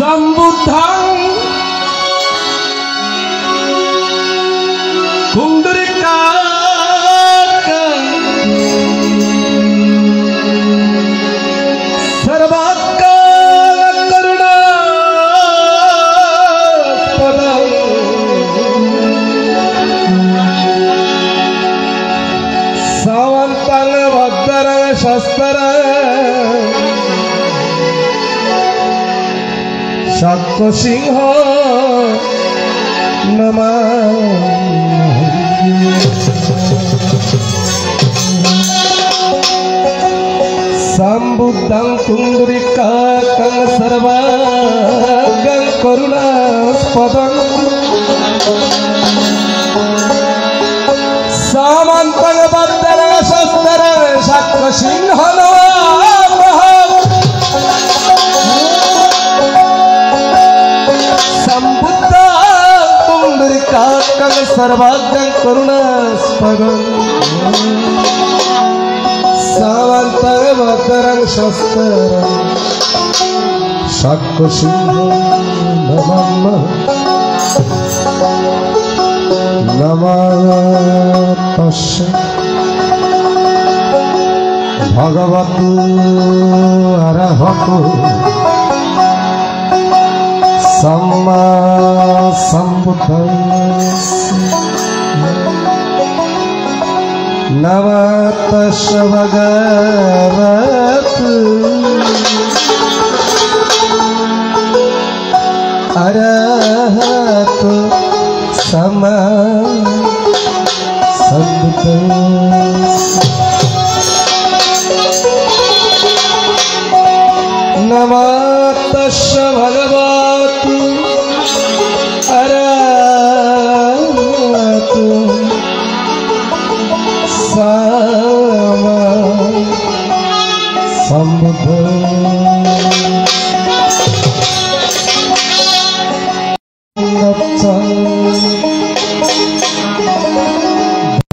Sambuddhang Kundrikaka Sarvakala Karuna Padam Savantala Vaddara Shastara Shakko Singha Sambuddhang Kundrikakang Sarvagang Karunaspadang Samantang Vaddara Shastara Shakko Singha Kakang Sarvagang Karunaspadam Savantang Vadarang Shastaram Shakko Singha Namatasya Bhagavatu Arahatu Samma Sambuddhassa Namatasya Bhagavatu Arahatu Samma Sambuddhassa Namatasya Bhagavatu Arahatu Samma Sambuddhassa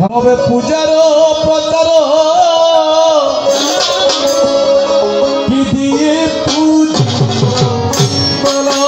Bhave pujaro prataro Kidiye puja Mala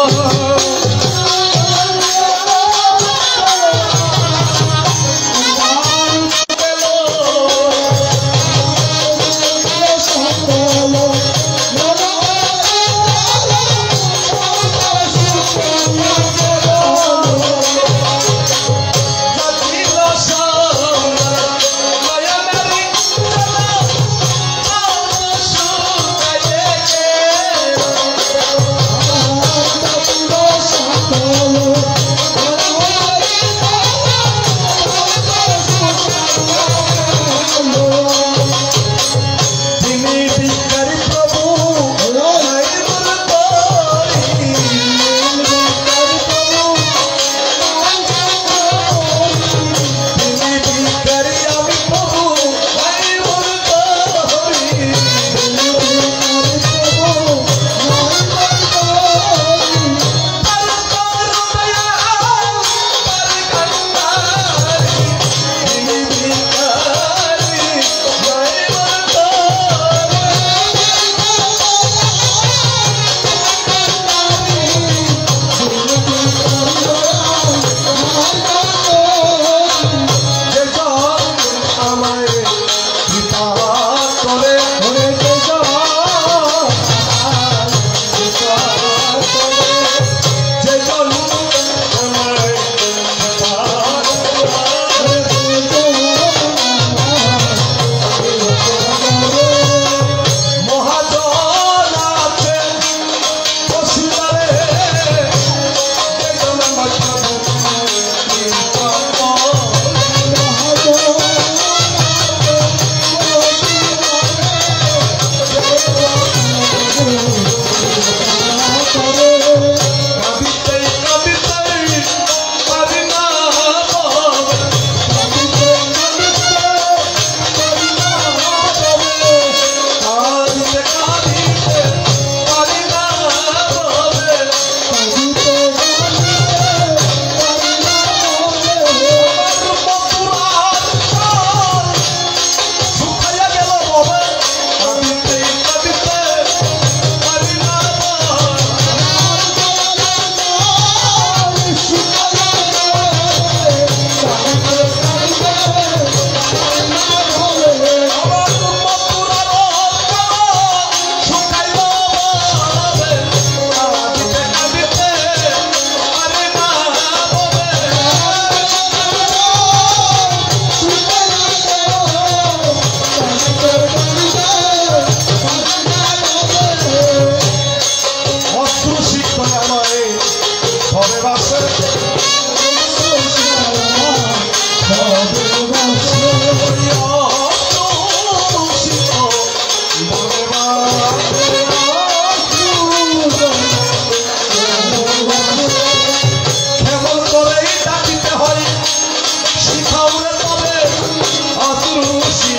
বাসে কেমন করেই ডাকিতে হয় শিখাওরে তবে অতরুষি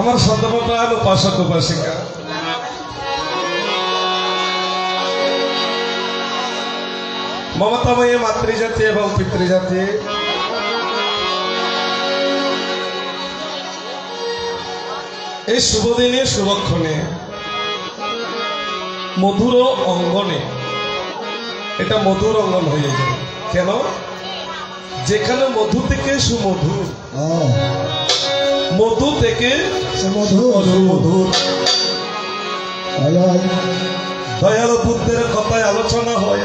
আমার সর্বপ্রাণ উপাসক উপাসিকা, মমতাময়ী মাতৃজাতি এবং পিতৃজাতি, এই শুভদিনে শুভক্ষণে মধুর অঙ্গনে, এটা মধুর অঙ্গন হয়ে যায়। কেন? যেখানে মধু থেকে সুমধু, মধু থেকে সুমধুর, দয়ালু বুদ্ধের কথায় আলোচনা হয়।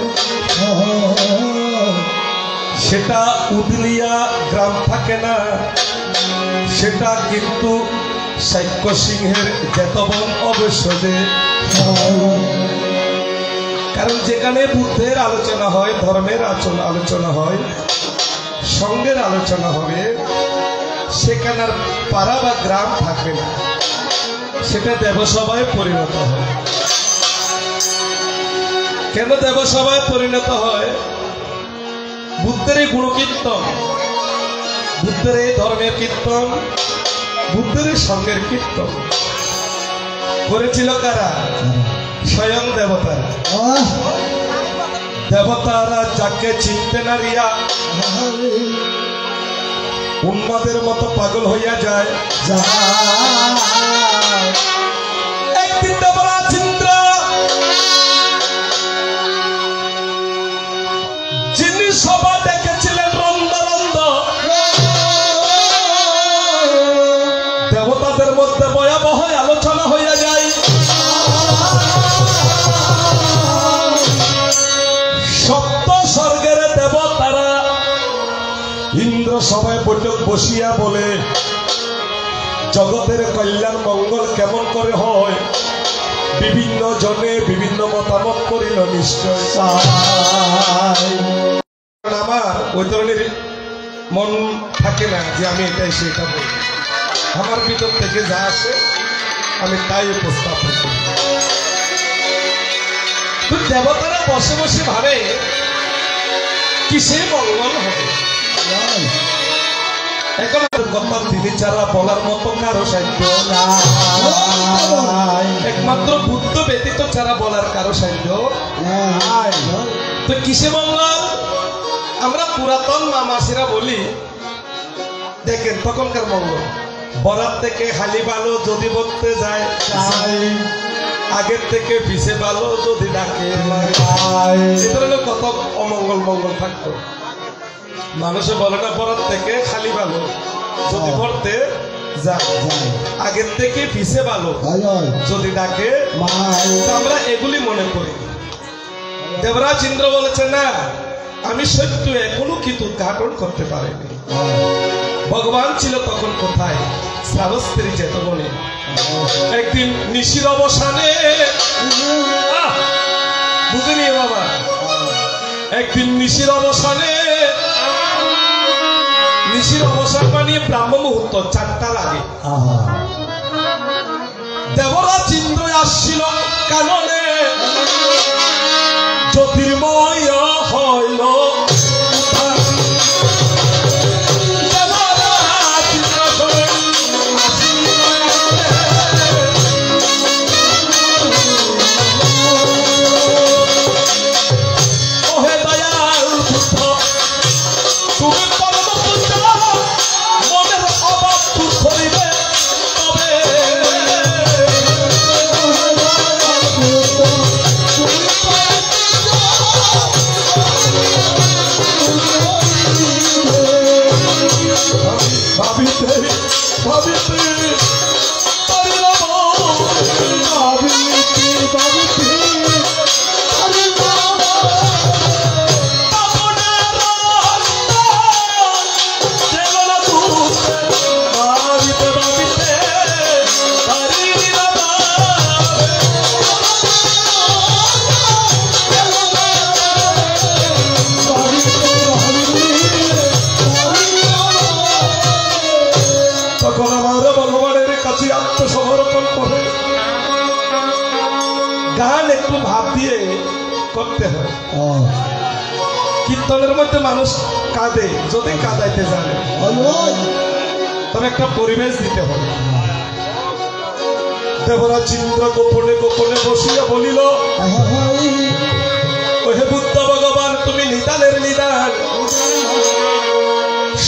সেটা উদলিয়া গ্রাম থাকে না, সেটা কিন্তু সাক্ষ্য সিংহের জেতবন অবশ্যদে। কারণ যেখানে বুদ্ধের আলোচনা হয়, ধর্মের আলোচনা হয়, সঙ্গের আলোচনা হবে, সেখানে আর পাড়া বা গ্রাম থাকবে না, সেটা দেবসভায় পরিণত হয়। কেন দেবসভায় পরিণত হয়? বুদ্ধের এই গুণকীর্তন, বুদ্ধের এই ধর্মের কীর্তন, বুদ্ধের এই সঙ্গের কীর্তন করেছিল কারা? স্বয়ং দেবতারা। দেবতারা যাকে চিনতে না রিয়া উন্মাদের মতো পাগল হইয়া যায়। একদিন দেবরাজ ইন্দ্র, যিনি সভা ডেকেছিলেন রন্দ রন্দ, দেবতাদের মধ্যে ভয়াবহ আলোচনা হইয়া যায়। সপ্ত স্বর্গের দেবতারা ইন্দ্র সভায় বৈঠক বসিয়া বলে, জগতের কল্যাণ মঙ্গল কেমন করে হয়? বিভিন্ন জনে বিভিন্ন মতামত করিল নিশ্চয়। আমার ওই ধরনের মন থাকে না যে আমি এটাই সেটা বলি। আমার ভিতর থেকে যা আসে আমি তাই উপস্থাপন করি। দেবতারা বসে বসে ভাবে কিসে মঙ্গল হবে। এখন কথা তিনি ছাড়া বলার মতো কারো সাধ্য নাই, একমাত্র বুদ্ধ ব্যতীত ছাড়া বলার কারো সাধ্য নাই। তো কিসে মঙ্গল? আমরা পুরাতন মামাসিরা বলি, দেখেন তখনকার মঙ্গল বরাত থেকে হালি ভালো যদি বলতে যায়, আগের থেকে পিছে ভালো যদি ডাকে, এ ধরনের কত অমঙ্গল মঙ্গল থাকতো। মানুষে বলে না বরাত থেকে খালি ভালো যদি পড়তে যায়, আগের থেকে পিছে ভালো যদি ডাকে। আমরা এগুলি মনে করি। দেবরাজ ইন্দ্র বলেছে না, আমি সত্য এখনো কিন্তু উদ্ঘাটন করতে পারিনি। ভগবান ছিল তখন কোথায়? শ্রাবস্ত্রী জেতবনে। একদিন নিশির অবসানে, বুঝিনি বাবা, একদিন নিশির অবসানে, নিশির অবসান মানে ব্রাহ্ম মুহূর্ত 4টা লাগে, দেবরাজ ইন্দ্র আসছিল কাননে, জ্যোতির্ময় হইল করতে হয়। কীর্তনের মধ্যে মানুষ কাঁদে যদি কাঁদাইতে জানে, তবে একটা পরিবেশ দিতে হবে। দেবরাজ ইন্দ্র গোপনে গোপনে বসিয়া বলিল, ওহে বুদ্ধ ভগবান, তুমি নিদানের নিদান।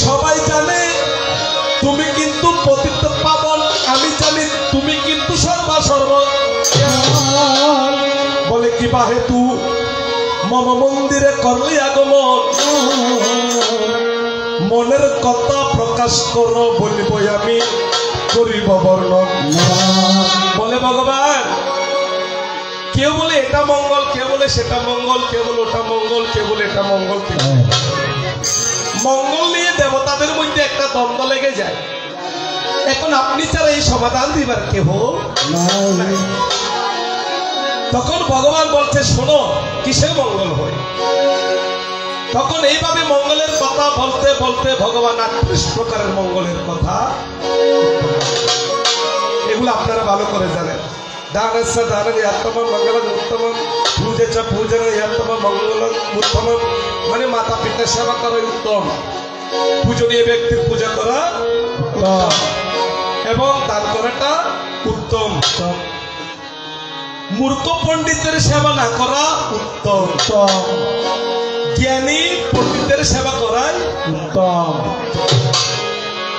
সবাই জানে তুমি কিন্তু পতিত পাবন, আমি জানি তুমি কিন্তু সর্ব। বলে কি বা হেতু মম মন্দিরে করলি আগমন, মনের কথা প্রকাশ করো, বলিবই আমি করিব বর্ণন। বলে ভগবান, কেউ বলে এটা মঙ্গল, কেউ বলে সেটা মঙ্গল, কেউ বলে ওটা মঙ্গল, কেউ বলে এটা মঙ্গল। মঙ্গল নিয়ে দেবতাদের মধ্যে একটা দ্বন্দ্ব লেগে যায়। এখন আপনি ছাড়া এই সমাধান দিবার কেহ নাই। তখন ভগবান বলছে, শোনো কিসের মঙ্গল হয়। তখন এইভাবে মঙ্গলের কথা বলতে বলতে ভগবান 38 প্রকারের মঙ্গলের কথা, এগুলো আপনারা ভালো করে জানেন। দানস্য দানং ইয়াত্তমং মঙ্গলং উত্তমং, পূজেচ পূজনং ইয়াত্তমং মঙ্গলং উত্তমং। মানে মাতা পিতার সেবা করা উত্তম, পূজনীয় ব্যক্তির পূজা করা উত্তম, এবং দান করাটা উত্তম। মূর্খ পণ্ডিতের সেবা না করা উত্তম, জ্ঞানী পণ্ডিতের সেবা করাই উত্তম।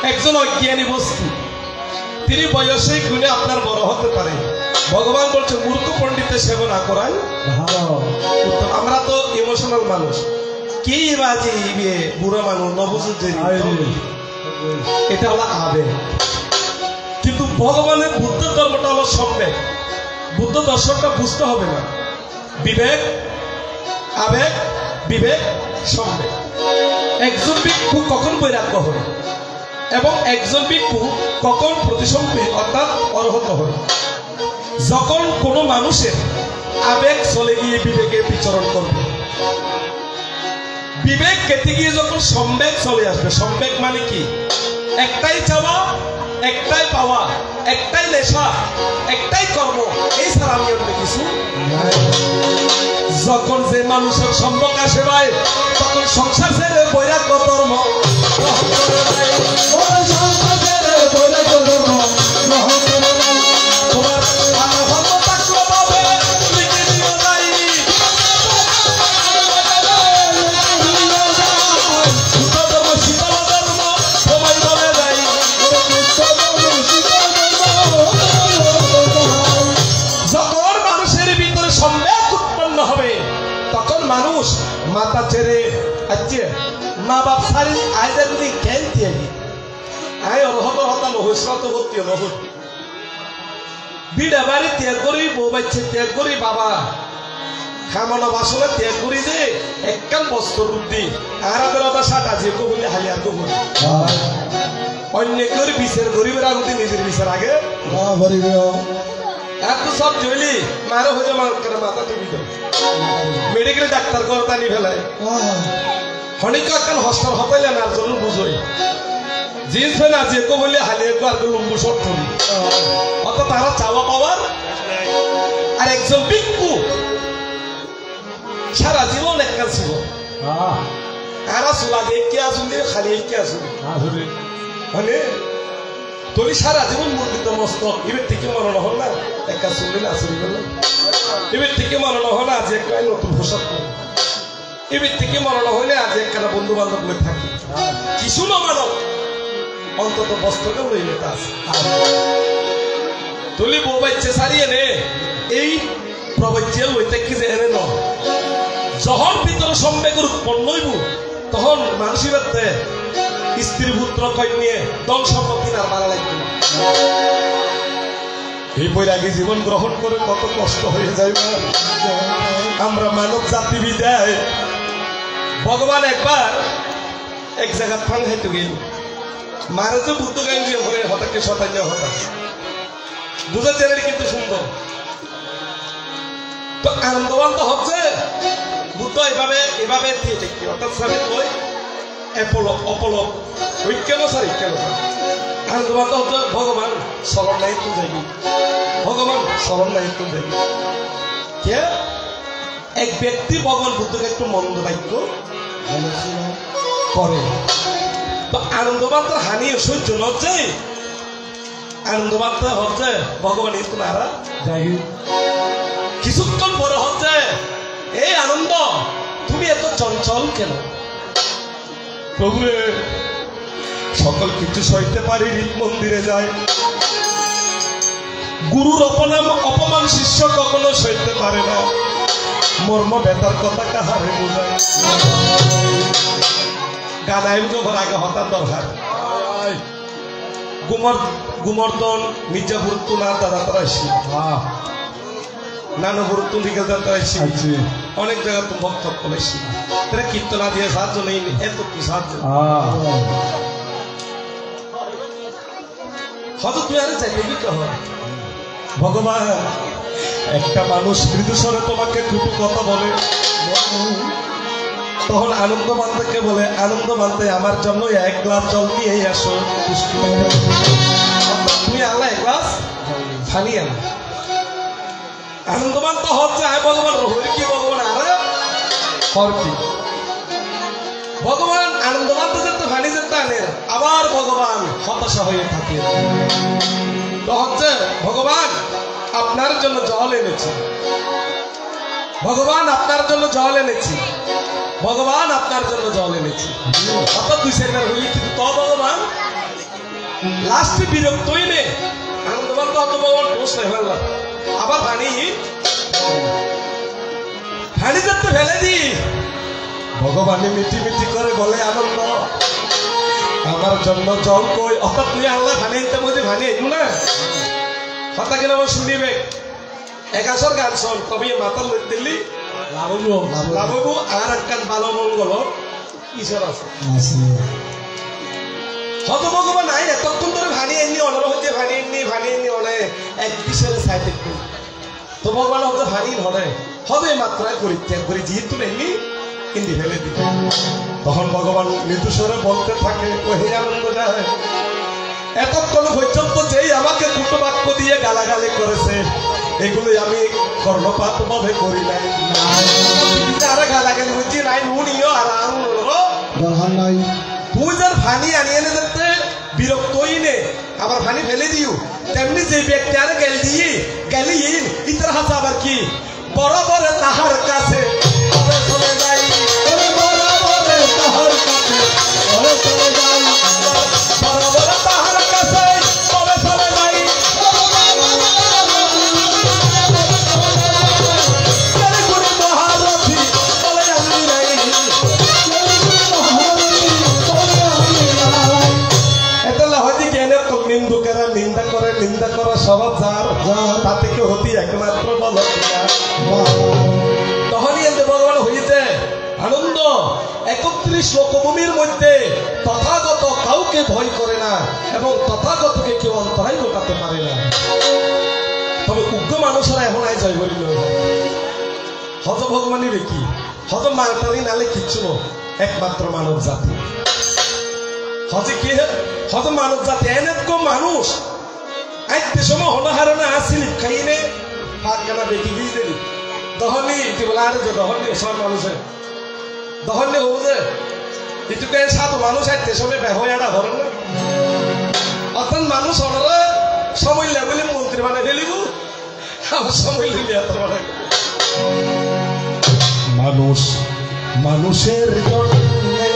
একজন অজ্ঞানী বস্তু, তিনি বয়সে গুণে আপনার বড় হতে পারে। ভগবান বলছে মূর্খ পণ্ডিতের সেবা না করাই উত্তম। আমরা তো ইমোশনাল মানুষ, কি বাজি বুড়ো মানুষ নবুঝুর, এটা হলো আবেগ। কিন্তু ভগবানের বুদ্ধ ধর্মটা হলো সম্বেগ। বুদ্ধ দর্শনটা বুঝতে হবে না, বিবেক, আবেগ, বিবেক, সম্বেগ। একজন ভিক্ষু কখন বৈরাগ্য হয় এবং একজন ভিক্ষু কখন প্রতিসম্পি অর্থাৎ অর্হত হয়, যখন কোনো মানুষের আবেগ চলে গিয়ে বিবেকে বিচরণ করবে। বিবেক কেটে গিয়ে যখন সম্বেগ চলে আসবে, সম্বেগ মানে কি? একটাই চাওয়া, একটাই পাওয়া, একটাই নেশা, একটাই কর্ম, এই ছাড়া আমি অন্য কিছু। যখন যে মানুষের সম্পর্ক আসে ভাই, তখন সংসার ছেড়ে বৈরাগ্য ধর্ম তোমার মানুষ মাথা ছেড়ে আছে মা বাপ সারি আইদের যদি জ্ঞান দিয়ে আয় অর্হত হতা নহস্রত ভর্তি নহত বিড়া বাড়ি ত্যাগ করি, বউ বাচ্চা ত্যাগ করি, বাবা খামানো বাসনে ত্যাগ করি, যে একখান বস্ত্র রুদ্ধি আরাদের অদা সাটা যে কবলি হালিয়ার কবলি অন্য করে বিচার গরিবের আগে নিজের বিচার আগে এত সব জইলি মারো হয়ে যাবে মাথা টিভি মেডিকেল ডাক্তার করে টানি ফেলায় অনেক একখান হস্টার হতাইলে না জন্য বুঝই জিন্স ফেন আছে একো বলে হালিয়ে আর লম্বু শর্ট করি অত তারা চাওয়া পাওয়ার। আর একজন ভিক্ষু সারা জীবন একখান ছিল আর চুলা দিয়ে কে আসুন দিয়ে খালি কে আসুন মানে তুমি সারা জীবন মুর্গিত মস্তক এবার থেকে মনে হল না একটা চুলি না চুরি করলে, এবার থেকে মনে হল না যে একটা নতুন পোশাক করি, এবার থেকে মনে হয় না যে একটা বন্ধু বান্ধব লোক থাকি, কিছু না মানব অন্তত বস্ত্রকেও রইলে তা তুলি বউ বাচ্চা সারিয়ে নে এই প্রবচ্চে লইতে কি যে এনে ন যখন ভিতরে সম্বেগের উৎপন্ন হইব তখন মানুষের স্ত্রী পুত্র কন্যা দল সম্পত্তি না মারা লাগবে। এই বৈরাগী জীবন গ্রহণ করে কত কষ্ট হয়ে যায় আমরা মানব জাতি বিদায়। ভগবান একবার এক জায়গা ফাং হাইতে গেল মারে তো বুদ্ধ গান দিয়ে হয়ে হঠাৎ শতান্য হঠাৎ বুঝা চেনারি কিন্তু সুন্দর তো আনন্দবান তো হচ্ছে বুদ্ধ এভাবে এভাবে দিয়ে দেখি অর্থাৎ স্বামী কই অপলক অপলক ঐক্যন স্যার কেন আনন্দবান তো হচ্ছে ভগবান স্মরণ নাই তো যাবি, ভগবান স্মরণ নাই তো যাবি। কে এক ব্যক্তি ভগবান বুদ্ধকে একটু মন্দ বাক্য করে তো আনন্দবান তার হানি সহ্য লজ্জায় আনন্দ মানতে হচ্ছে ভগবান ইতনারা যাই কিছুক্ষণ পরে হচ্ছে এই আনন্দ তুমি এত চঞ্চল কেন? প্রভুরে সকল কিছু সইতে পারি, মন্দিরে যায়। গুরুর অপমান শিষ্য কখনো সইতে পারে না। মর্ম বেতার কথা কাহারে বোঝায়। গানায় যখন আগে হঠাৎ দরকার গুমর্দন মির্জাপুর তুলা দাদা তারা এসি নানপুর তুলিকে তারা এসি অনেক জায়গা তো ভক্ত করেছি তারা কীর্তনা দিয়ে সাহায্য নেই এত সাহায্য হয়তো তুই আরে চাইলে কি কহ ভগবান একটা মানুষ মৃদুস্বরে তোমাকে দুটো কথা বলে তখন আনন্দ মানতে বলে আনন্দ মানতে আমার জন্য এক গ্লাস জল নিয়ে আসো। তুমি আনলা এক গ্লাস পানি আনো। আনন্দ মানতে হচ্ছে ভগবান রোহির কি ভগবান আরে হর কি ভগবান আনন্দ মানতে যেতে পানি যেতে আনে আবার ভগবান হতাশা হয়ে থাকে। তো হচ্ছে ভগবান আপনার জন্য জল এনেছি, ভগবান আপনার জন্য জল এনেছি, ভগবান আপনার জন্য জল এনেছি। অর্থাৎ দুই সেকেন্ড হইলে কিন্তু তো ভগবান লাস্টে বিরক্তই নে আনন্দবান তো অত ভগবান দোষ নেই ফেললাম আবার পানি পানি যাতে ফেলে দি ভগবানে মিটি মিটি করে বলে আনন্দ আমার জন্য জল কই। অর্থাৎ তুই আল্লাহ পানি আনতে বলছি পানি আইবো না কথা কিনা আমার শুনিবে একাশর গান শোন কবি মাতাল লই দিল্লি লাভবু আর একখান ভালো মঙ্গল ঈশ্বর আছে হত ভগবান নাই এতক্ষণ ধরে ভানি এমনি অনর হচ্ছে ভানি এমনি অনে এক বিষয়ে সাইড একটু তো ভগবান হতে ভানি ধরে হবে মাত্রায় পরিত্যাগ করে যেহেতু এমনি হিন্দি ফেলে দিতে তখন ভগবান মৃদুস্বরে বলতে থাকে ও হে আনন্দ যায় এতক্ষণ পর্যন্ত যেই আমাকে দুটো বাক্য দিয়ে গালাগালি করেছে এগুলোই আমি কর্ণপাত ভাবে করি নাই আরে গালাগালি হচ্ছে নাই নুনিও আর নাই তুই যার ফানি আনিয়ে এনে যেতে বিরক্তই নে আবার ফানি ফেলে দিও তেমনি যে ব্যক্তি আরে গেলি ইতার হাতে আবার কি বরাবর তাহার কাছে চলে যাই বরাবর তাহার কাছে চলে যাই বরাবর তাহার কাছে চলে যাই নিন্দা করা স্বভাব যার তাতে কেউ হতি একমাত্র বল তখনই এতে ভগবান হয়েছে আনন্দ 31 লোকভূমির মধ্যে তথাগত কাউকে ভয় করে না এবং তথাগতকে কেউ অন্তরায় ঘটাতে পারে না। তবে উগ্র মানুষেরা এখন আয় জয় করিল হত ভগবানের কি হত মাতালি নালে কিচ্ছু একমাত্র মানব জাতি হজে কি হত মানব জাতি এনেকম মানুষ আজকে সময় হনহারণে আসিলি খাইনে ভাত কেনা বেটি দিয়ে দিলি দহনি ইতি বলা আরে যে দহনি সব মানুষের দহনি হবো যে ইটুকে সাত মানুষ আজকে সময় বেহয়াটা ধরেন না অর্থাৎ মানুষ হনরে সময় লেগুলি মন্ত্রী মানে ফেলিব আমার সময় লিবি এত মানে মানুষ মানুষের জন্যে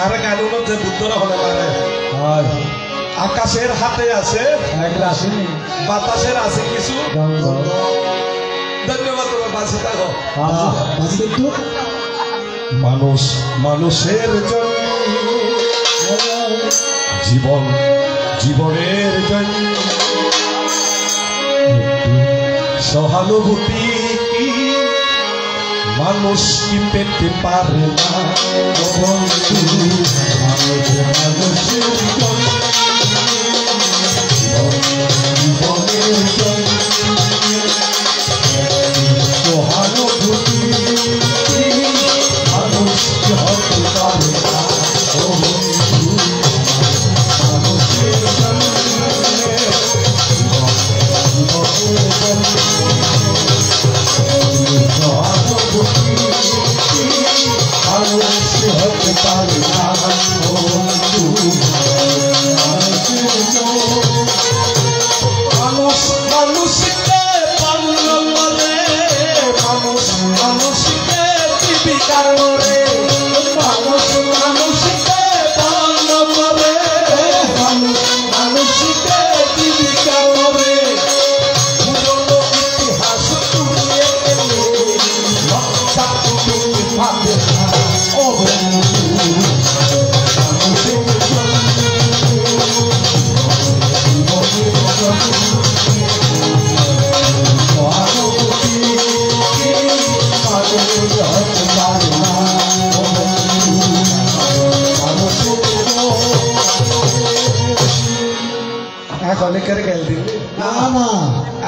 আর কানুন যে বুদ্ধরা হলে পারে আকাশের হাতে আছে বাতাসের আছে কিছু ধন্যবাদ তোমার বাঁচে থাকো মানুষ মানুষের জন্য জীবনের জন্য সহানুভূতি মানুষ কি পেতে পারে না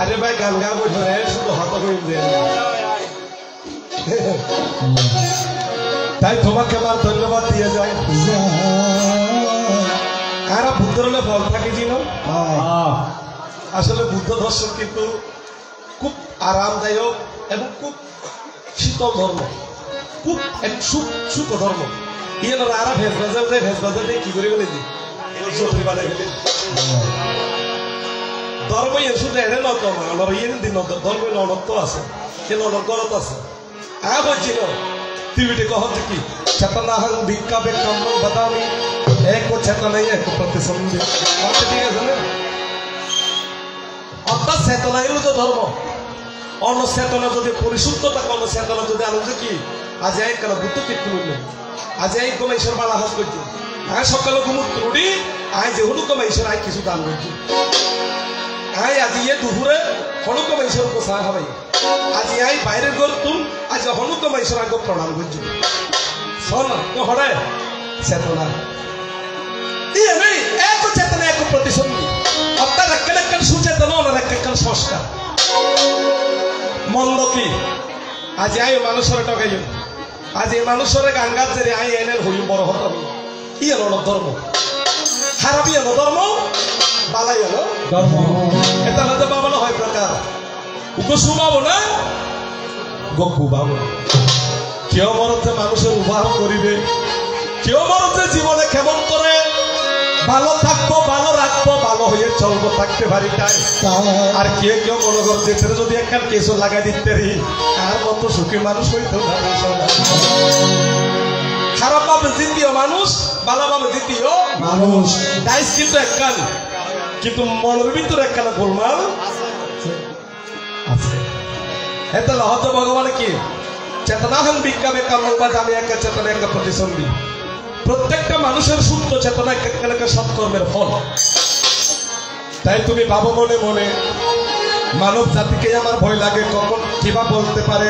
আরে ভাই গান গা বই ধরে শুধু হত হয়ে যায় তাই তোমাকে আমার ধন্যবাদ দিয়ে যায় কারা বুদ্ধর হলে ফল থাকে জিনো আসলে বুদ্ধ দর্শন কিন্তু খুব আরামদায়ক এবং খুব শীতল ধর্ম খুব এক সুখ ধর্ম ইয়ে না আরা ভেজ বাজার দেয় ভেজ বাজার দিয়ে কি করে বলে দিই চৌধুরী বানাই ফেলে ধর্ম ইয়ে শুধু এনে নত আমার ইয়ে দিন ধর্ম ননত্ব আছে সে ননগরত আছে বলছিল টিভিটি কহতে কি চেতনাহং ভিক্ষা বেক্ষম বাদামি এক চেতনাই এক প্রতিসন্ধি ঠিক আছে না অর্থাৎ চেতনাই হলো ধর্ম অন্য চেতনা যদি পরিশুদ্ধ থাকে অন্য চেতনা যদি আনন্দ কি আজ এক কেন বুদ্ধ কীর্তি মূল্য আজ এই কমে ঈশ্বর বালা হাস করছি আয় সকালে ঘুমুর ত্রুটি আয় যে হলুক কমে ঈশ্বর আয় কিছু দান করছি আয় আজি ইয়ে দুপুরে হলুক কমে ঈশ্বর কোথা হবে আজি আই বাইরে করতুম আজ হলুক কমে ঈশ্বর আগে প্রণাম করছি শোন তো হরে চেতনা ইয়ে নেই এক চেতনা এক প্রতিসন্ধি অর্থাৎ একটা সুচেতনা ওনার একটা সংস্কার মন্দ কি আজ আই মানুষের টকাই আজ এই মানুষের গাঙ্গার যে আই এনে হই বড় হত ই এলো ধর্ম খারাপই এলো ধর্ম বালাই এলো ধর্ম এটা হতে পাবো না হয় প্রকার উগো শুনাবো না গপু বাবু কেউ মরতে মানুষের উপাহ করিবে কেউ মরতে জীবনে কেমন করে ভালো থাকবো ভালো রাখবো ভালো হয়ে চলবো থাকতে পারি তাই আর কেউ কেউ মনে করছে যদি একটা কেসও লাগাই দিতে পারি আর মতো সুখী মানুষ হইতে খারাপ ভাবে দ্বিতীয় মানুষ ভালো ভাবে দ্বিতীয় মানুষ ডাইস কিন্তু একখান কিন্তু মনের ভিতরে একখানা গোলমাল আছে এত হয়তো ভগবান কি চেতনাহং ভিক্ষা বেক্ষম আমি একটা চেতনা একটা প্রতিসন্ধি প্রত্যেকটা মানুষের শুদ্ধ চেতনা একটা সৎকর্মের ফল তাই তুমি ভাবো মনে মনে মানব জাতিকে আমার ভয় লাগে কখন কিবা বলতে পারে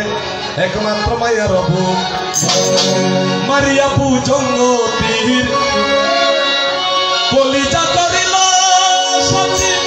একমাত্র মায়া রব মারিয়া বুজঙ্গতির কলিজা করিল সচিব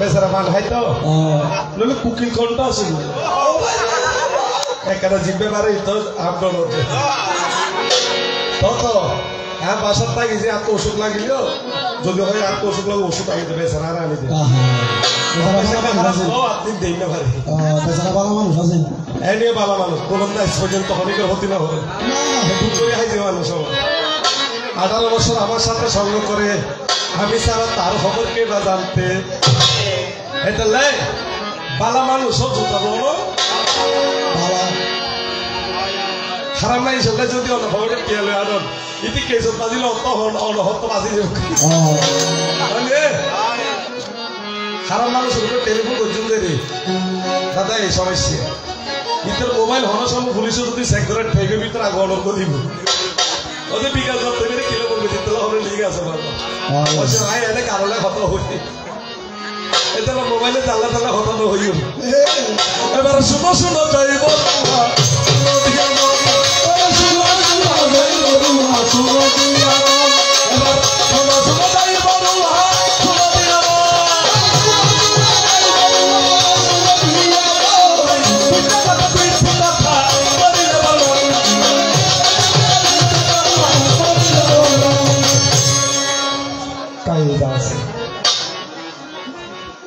বেচারা মান খাইতো নইলে কুকিল কোনটা আছে একটা জিভে পারে তো আপনার মধ্যে তো হ্যাঁ বাসার থাকি যে এত ওষুধ লাগিল যদি হয় এত ওষুধ লাগে ওষুধ আগে বেচারা আর আনি দেয় আপনি দেই না ভাই বেচারা ভালো মানুষ আছে এ নিয়ে ভালো মানুষ বলুন না পর্যন্ত অনেকের হতে না হবে হাইছে মানুষ 18 বছর আমার সাথে সঙ্গ করে আমি ছাড়া তার খবর কে না জানতে এটা লাই বালা মানুষ জুতা বলো খারাপ নাই সঙ্গে যদি অন্য খবরটা পেলে আনন্দ ইতি কেসত বাজিল অনহত বাজি খারাপ মানুষ টেলিফোন করছেন যে দাদা এই সমস্যা ইতার মোবাইল হওয়ার সময় পুলিশে যদি চেক করে ঠেকের ভিতরে আগে অর্ডার করে দিব ওদের বিকাশ করতে গেলে কিলো করবে জিতলে হবে লিগ আছে ভাই এনে কারণে কথা হচ্ছে এটা মোবাইলে জ্বালা জ্বালা হতানো হইও এবার শুনো শুনো যাইব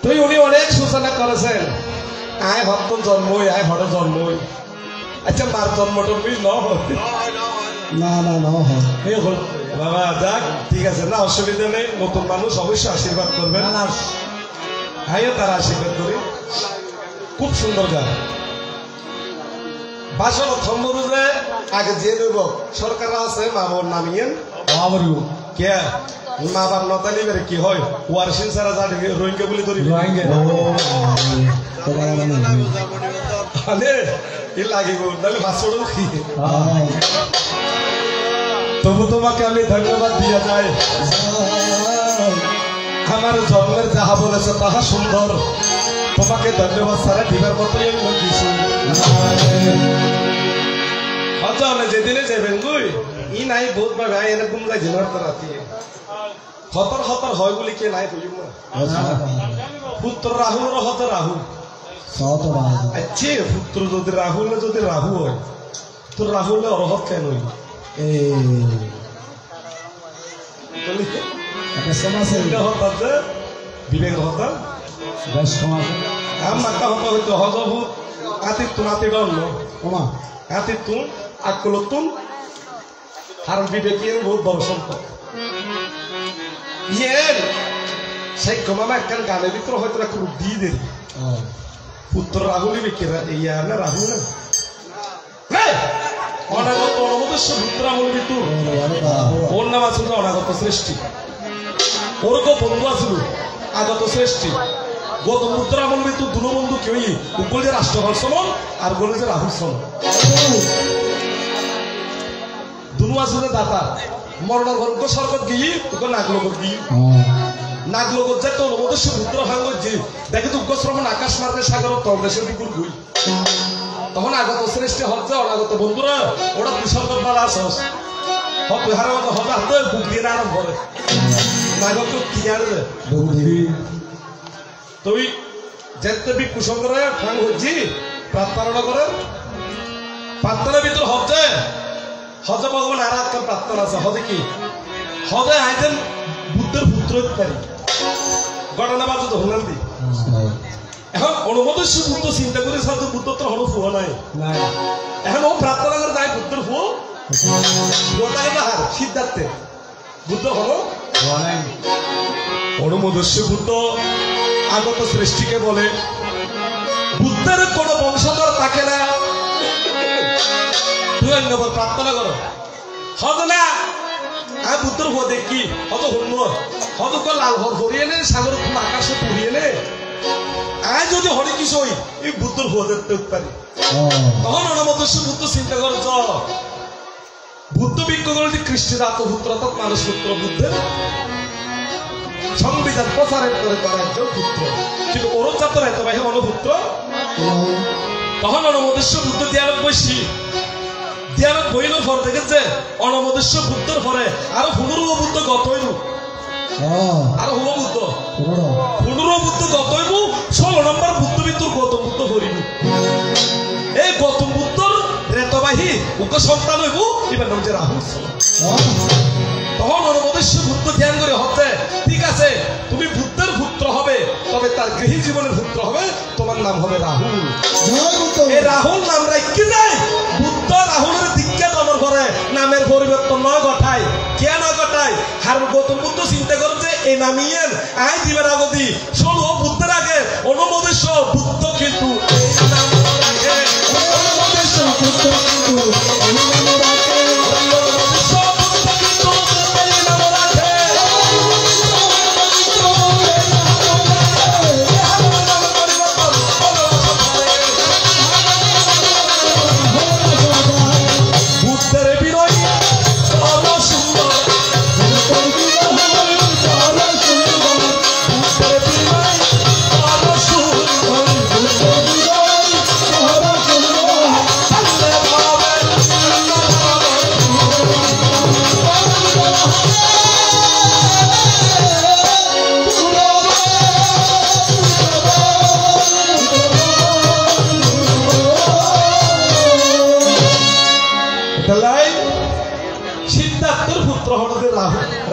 তুই উনি অনেক সূচনা করেছেন আয় ভক্ত জন্মই আয় হর জন্মই আচ্ছা মার জন্মটা বাবা যাক ঠিক আছে না অসুবিধা নেই নতুন মানুষ অবশ্যই আশীর্বাদ করবেন আমিও তার আশীর্বাদ করি খুব সুন্দর গান ভাষণ থম্বরুজে আগে যে নেব সরকার আছে মা বাবার নামিয়েন কে মা বাবার নতালি বেড়ে কি হয় ওয়ারসিন সারা যা রোহিঙ্গা বলে ধরি লাগিব তাহলে ভাষণ কি তবু তোমাকে আমি ধন্যবাদ দিয়া যাই আমার জন্মের যাহা বলেছে তাহা সুন্দর তোমাকে ধন্যবাদ সারা দিবার মতোই আমি কিছু যেদিনে যাবেন গুই ই নাই বহুত ভাবে এনে গুমলাই জিনার রাতি হতর হতর হয় বলে কে নাই কইম পুত্র রাহুল হত রাহু আচ্ছা পুত্র যদি রাহু হয় তোর রাহুল অরহত কেন বিবেক হতা মাতা হতা হইতো হজভূত আতির তুন আতির অন্য আতির তুন আকল তুন আর বিবেকের বহুত বড় সম্পদ ইয়ের সেই মামা একখান গানের ভিতরে হয়তো একটু দিয়ে দেন পুত্র রাহুলই বেকেরা ইয়া না রাহুল না অনাগত অনবদেশ্য পুত্র রাহুল ঋতু ওর নাম আসল অনাগত সৃষ্টি ওর গো বন্ধু আসল আগত সৃষ্টি গত পুত্র রাহুল ঋতু দুনো বন্ধু কেউই উপল যে রাষ্ট্রভাল সমন আর গোলে যে রাহুল সমন দুনো আসলে দাতা মরণের ঘর স্বর্গত গিয়ে তোকে নাগলগত গিয়ে নাগলগত যে তোর অবদেশ্য পুত্র ভাঙ্গত যে দেখে তো শ্রমণ আকাশ মার্গে সাগর তলদেশের বিপুল গুই তখন আগত শ্রেষ্ঠ হচ্ছে অনাগত বন্ধুরা ওরা তুই স্বর্গত বালা আসস তুই হারা মতো হবে হাতে বুক দিয়ে আরম্ভ করে নাগত কি আর তুই যেতে বি কুসংগ্রহে ফাং হচ্ছি প্রার্থনা করে প্রার্থনার ভিতর হচ্ছে হজে ভগবান আর একটা প্রার্থনা আছে হজে কি হজে আইতেন বুদ্ধের পুত্র ইত্যাদি ঘটনা বাজে তো হলেন দি এখন অনুমোদস্য বুদ্ধ চিন্তা করে সাথে বুদ্ধ তো হলো ফুয়া নাই এখন ও প্রার্থনা করে তাই বুদ্ধের ফুয়া ওটাকে না হার সিদ্ধার্থে বুদ্ধ হলো অনুমোদস্য বুদ্ধ আগত সৃষ্টিকে বলে বুদ্ধের কোন বংশধর থাকে না তুই অন্যবার প্রার্থনা করো হত না আমি বুদ্ধর হো দেখি হত হন্য হত লাল ঘর ভরিয়ে নে সাগর আকাশে পুড়িয়ে নে আয় যদি হরে কিছু এই বুদ্ধর হো দেখতে পারি তখন অনবদস্য বুদ্ধ চিন্তা করে চ বুদ্ধ বিজ্ঞগণ কৃষ্ণের আত্মপুত্র তক মানুষ পুত্র বুদ্ধের সংবিধান প্রচারের করে তার একজন পুত্র কিন্তু ওর চাতর এত ভাই অনুপুত্র তখন অনবদস্য বুদ্ধ দিয়ার বসি দিয়ানত বইল ফর দেখেছে অনমদেশ্য বুদ্ধর পরে আরো 15 বুদ্ধ গত হইল আরো হব বুদ্ধ 15 বুদ্ধ গত হইব 16 নম্বর বুদ্ধ ভিতর গৌতম বুদ্ধ হরিব এই গৌতম বুদ্ধর রেতবাহী উক সন্তান হইব এবার নাম যে রাহুল তখন অনমদেশ্য বুদ্ধ ধ্যান করে হচ্ছে ঠিক আছে তুমি বুদ্ধের পুত্র হবে তবে তার গৃহী জীবনের পুত্র হবে তোমার নাম হবে রাহুল এই রাহুল নাম রাখি যায় বুদ্ধ রাহুলের দীক্ষা তোমার ঘরে নামের পরিবর্তন নয় ঘটায় কে নয় ঘটায় আর গৌতম বুদ্ধ চিন্তা করছে এই নামিয়েন আই দিবেন আগতি শোনো বুদ্ধের আগে অনুমোদেশ্য বুদ্ধ কিন্তু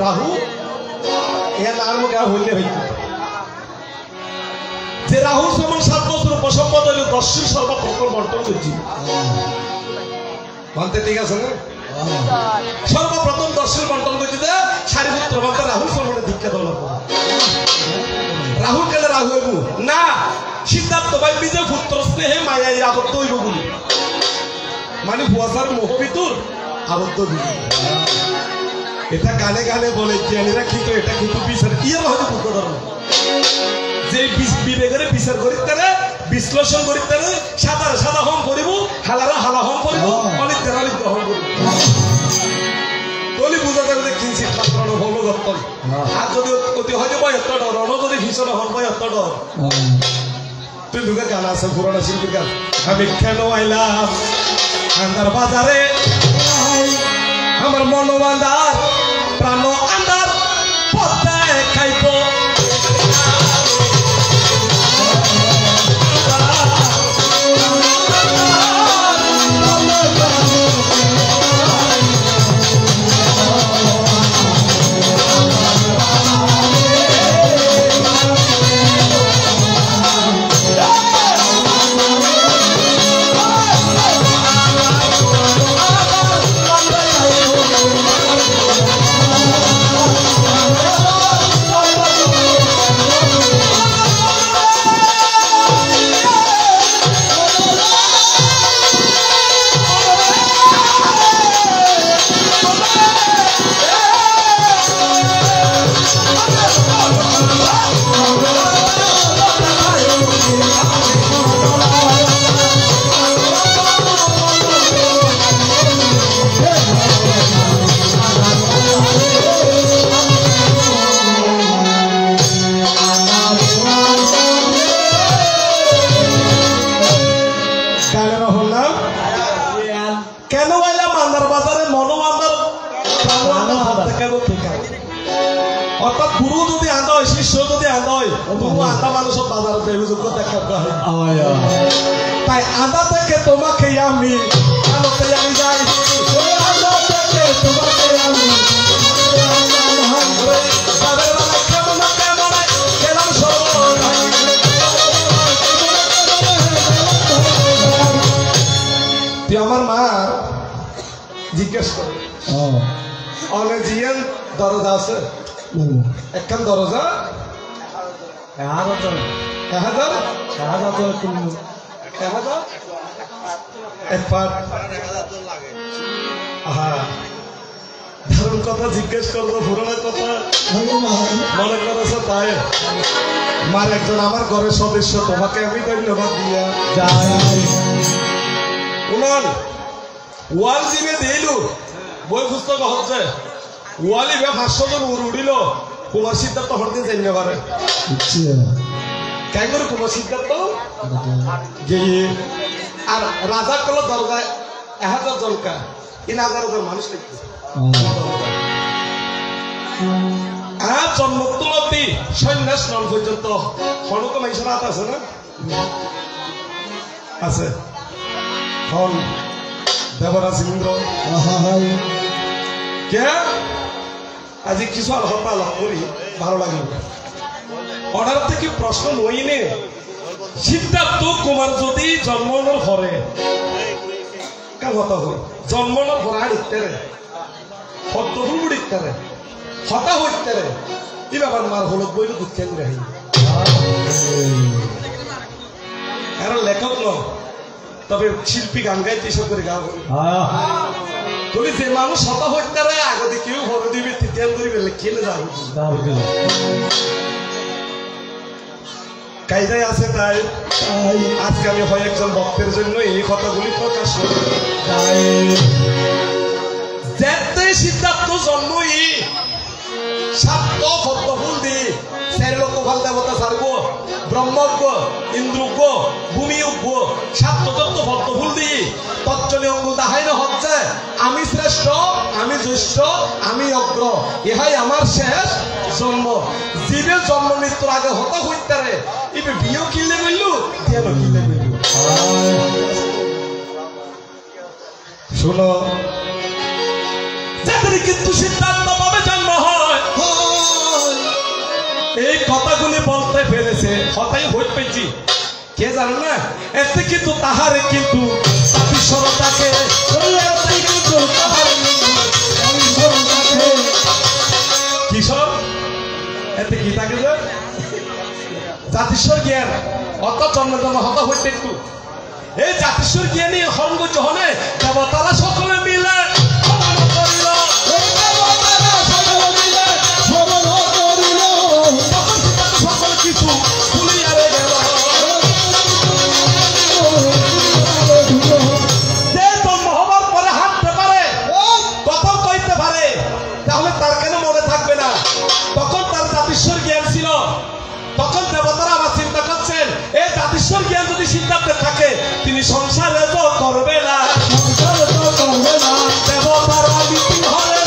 রাহু এর নাম হইলে হইত যে রাহুর সমান 7 বছর উপসম্পদ হইল দস্যুর সর্বপ্রথম বন্টন করছি মানতে ঠিক আছে না সর্বপ্রথম দস্যুর বন্টন করছি যে সারিপুত্র বলতে রাহুল সমানে দীক্ষা দল রাহুল কেন রাহু হইব না সিদ্ধার্থ ভাই বিজয় পুত্র স্নেহে মায়াই আবদ্ধ হইব বলি মানে ভুয়াশার মোহবিতুর আবদ্ধ দিল এটা গানে গানে বলে জ্ঞানীরা কিন্তু এটা কিন্তু বিচার ইয়ে হয়তো বুদ্ধ ধর্ম যে বিবেকের বিচার করিতে বিশ্লেষণ করিতে সাদা সাদা হম করিব হালারা হালা হম করিব অনেক দেরালিত হম করিব তলি বুঝা যাবে যে কিঞ্চিত মাত্র হলো দত্তন আর যদি অতি হয়তো বয় এত ডর অন যদি ভীষণ হন বয় এত ডর তুই ঢুকে গান আছে পুরোনো শিল্পীর গান আমি কেন আইলাম আন্দার বাজারে আমার মন আন্দার প্রাণ আন্দার পদ্মায় খাইব অর্থাৎ গুরু যদি আনা হয় শিষ্য যদি আনা হয় তবু আধা মানুষের বাজার যোগ্য দেখা হয় তাই আধা থেকে তোমাকে আমি আলোতে আমি যাই আধা থেকে তোমাকে আমি তুই আমার মা জিজ্ঞেস করে অনেক জিয়ান দরজা আছে একখান দরজা 1000 ধারণ কথা জিজ্ঞেস করবো পুরোনো কথা মনে করেছে তাই মার একজন আমার ঘরের সদস্য তোমাকে আমি ধন্যবাদ দিয়া যাই ওয়াল জিবে দিল বই পুস্তক হচ্ছে ওয়ালি 500 জন উড়িল কুমার সিদ্ধার্থ হরদিন জানতে পারে কেন করে কুমার সিদ্ধার্থ গিয়ে আর রাজা কল দরজায় 1000 জনকা 3000 মানুষ লিখছে আর জন্মতুলতি সন্ন্যাস নন পর্যন্ত হনুক মাইসরা আছে না আছে হন দেবরাজ ইন্দ্র কে আজি কিছু আলহা লাভ করি ভালো লাগলো অর্ডার থেকে প্রশ্ন নইনে সিদ্ধার্থ কুমার যদি জন্মনোর ঘরে কথা হয় জন্মনোর ঘরে ইত্যারে সত্যভুল ইত্যারে হতা হইতারে কি ব্যাপার মার হলুদ বইল দুঃখে করে কারণ লেখক ন তবে শিল্পী গান গাইতে এসব করে গাও তুমি যে মানুষ হতা হইতারে আগে কেউ ঘরে দিবি তৃতীয় করিবে খেলে যাবো কায়দায় আছে তাই আজকে আমি হয় একজন ভক্তের জন্য এই কথাগুলি প্রকাশ করি যেতে সিদ্ধার্থ জন্মই সাত পদ্মফুল দি 4 লক্ষ ভাল দেবতা ছাড়ব ব্রহ্মজ্ঞ ইন্দ্রজ্ঞ ভূমিজ্ঞ 7 পদ্মফুল দি তৎচলে অঙ্গ দাহাইন হচ্ছে আমি শ্রেষ্ঠ আমি জ্যেষ্ঠ আমি অগ্র ইহাই আমার শেষ জন্ম জীবের জন্ম মৃত্যুর আগে হত হইতারে ইবে বিয়ে কিনলে বললু ধ্যান কিনলে বললু শোনো যাদের কিন্তু সিদ্ধান্ত পাবে জন্ম হয় হতায় ফেলেছে হতায় হইতে পেয়েছি কে জানো না এতে কিন্তু তাহারে কিন্তু জাতিস্বরতাকে কিশোর এতে কি থাকে যে জাতিস্বর জ্ঞান অত জন্ম জন্ম হতা হইতে একটু এই জাতিস্বর জ্ঞানী সঙ্গ যহনে দেবতারা সকলে মিলে সকল কিছু ভুলিয়ারে গেল যে জন্ম হবার পরে হাঁটতে পারে কথা কইতে পারে তাহলে তার কেন মনে থাকবে না তখন তার জাতিস্বর জ্ঞান ছিল তখন দেবতারা আবার চিন্তা করছেন এই জাতিস্বর জ্ঞান যদি সিদ্ধান্তে থাকে তিনি সংসারে তো করবে না দেবতারা মিটিং হলে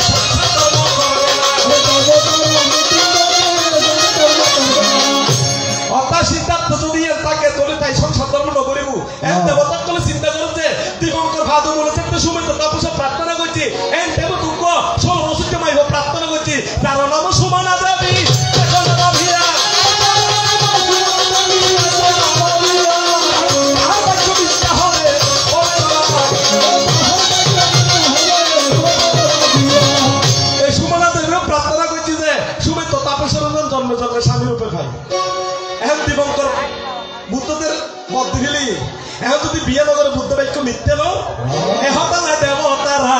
অর্থাৎ সিদ্ধান্ত যদি তাকে তোলে তাই সংসার ধর্ম নগরিব দেবতা করে চিন্তা করছে দিগঙ্কর ভাদু বলেছে সময় তো তাপস প্রার্থনা করছি এন দেব দুঃখ ষোলো বছরকে মাইব প্রার্থনা করছি তার নাম সুমানা দেবী জন্মে জন্মে স্বামী রূপে খাই এখন দিবঙ্কর বুদ্ধদের মধ্যে গেলি এখন যদি বিয়ে নগরে বুদ্ধ বাক্য মিথ্যে নো এহতালা দেবতারা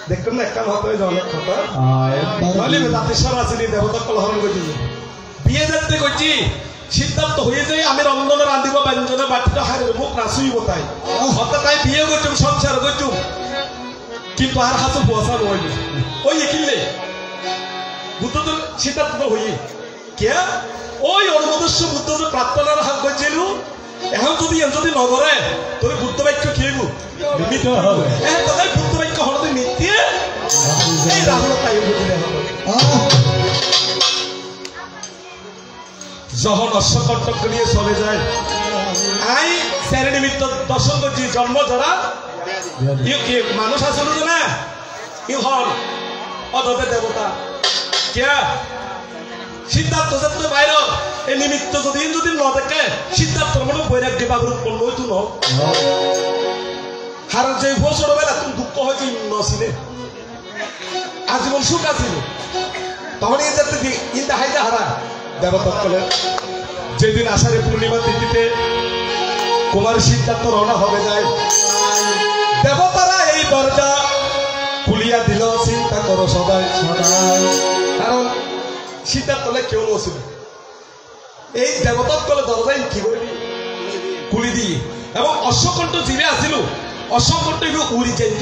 দেখতেন না একটা হতে অনেক কথা জাতিস্বর আসেনি দেবতা কলহরণ করে বিয়ে দেখতে করছি সিদ্ধান্ত হয়ে যায় আমি রন্ধনে রাঁধিব ব্যঞ্জনে বাটিটা হারের মুখ নাচুইব তাই অর্থাৎ তাই বিয়ে করছুম সংসার করছুম কিন্তু আর হাসু বসানো হইনি ওই কিনলে বুদ্ধদের সিদ্ধান্ত হইয়ে কে ওই অনুমদস্য বুদ্ধ যে প্রার্থনার হাত করছিল এখন যদি নগরে তোর বুদ্ধ বাক্য খেয়েবু এখন তাই বুদ্ধ বাক্য হলতে মিথ্যে এই রাহুল তাই বুঝলে যখন অশ্বকণ্টক নিয়ে চলে যায় আই স্যারে নিমিত্ত দর্শন করছি জন্ম যারা মানুষ আসলে যে না ইহন অদতে দেবতা কে সিদ্ধার্থ যাতে বাইর এই নিমিত্ত যদি ন দেখে সিদ্ধার্থর মনে বৈরাগ দিবাগ উৎপন্ন হইতো ন হার যে বছর বেলা তুমি দুঃখ হয়তো নছিলে আজীবন সুখ আছিল তখন এই যাতে ইন্দা হাইতে হারা দেবতা কলে যেদিন আষাঢ়ে পূর্ণিমা তিথিতে কুমার সিদ্ধার্থ রওনা হবে যায় দেবতারা এই দরজা খুলিয়া দিল চিন্তা করো সবাই কারণ সিদ্ধার্থলে কেউ নছিল এই দেবতার কলে দরজায় কি করবি খুলি দিয়ে এবং অশ্বকণ্ঠ জিরে আসিল অশ্বকণ্ঠ উড়ি যাইত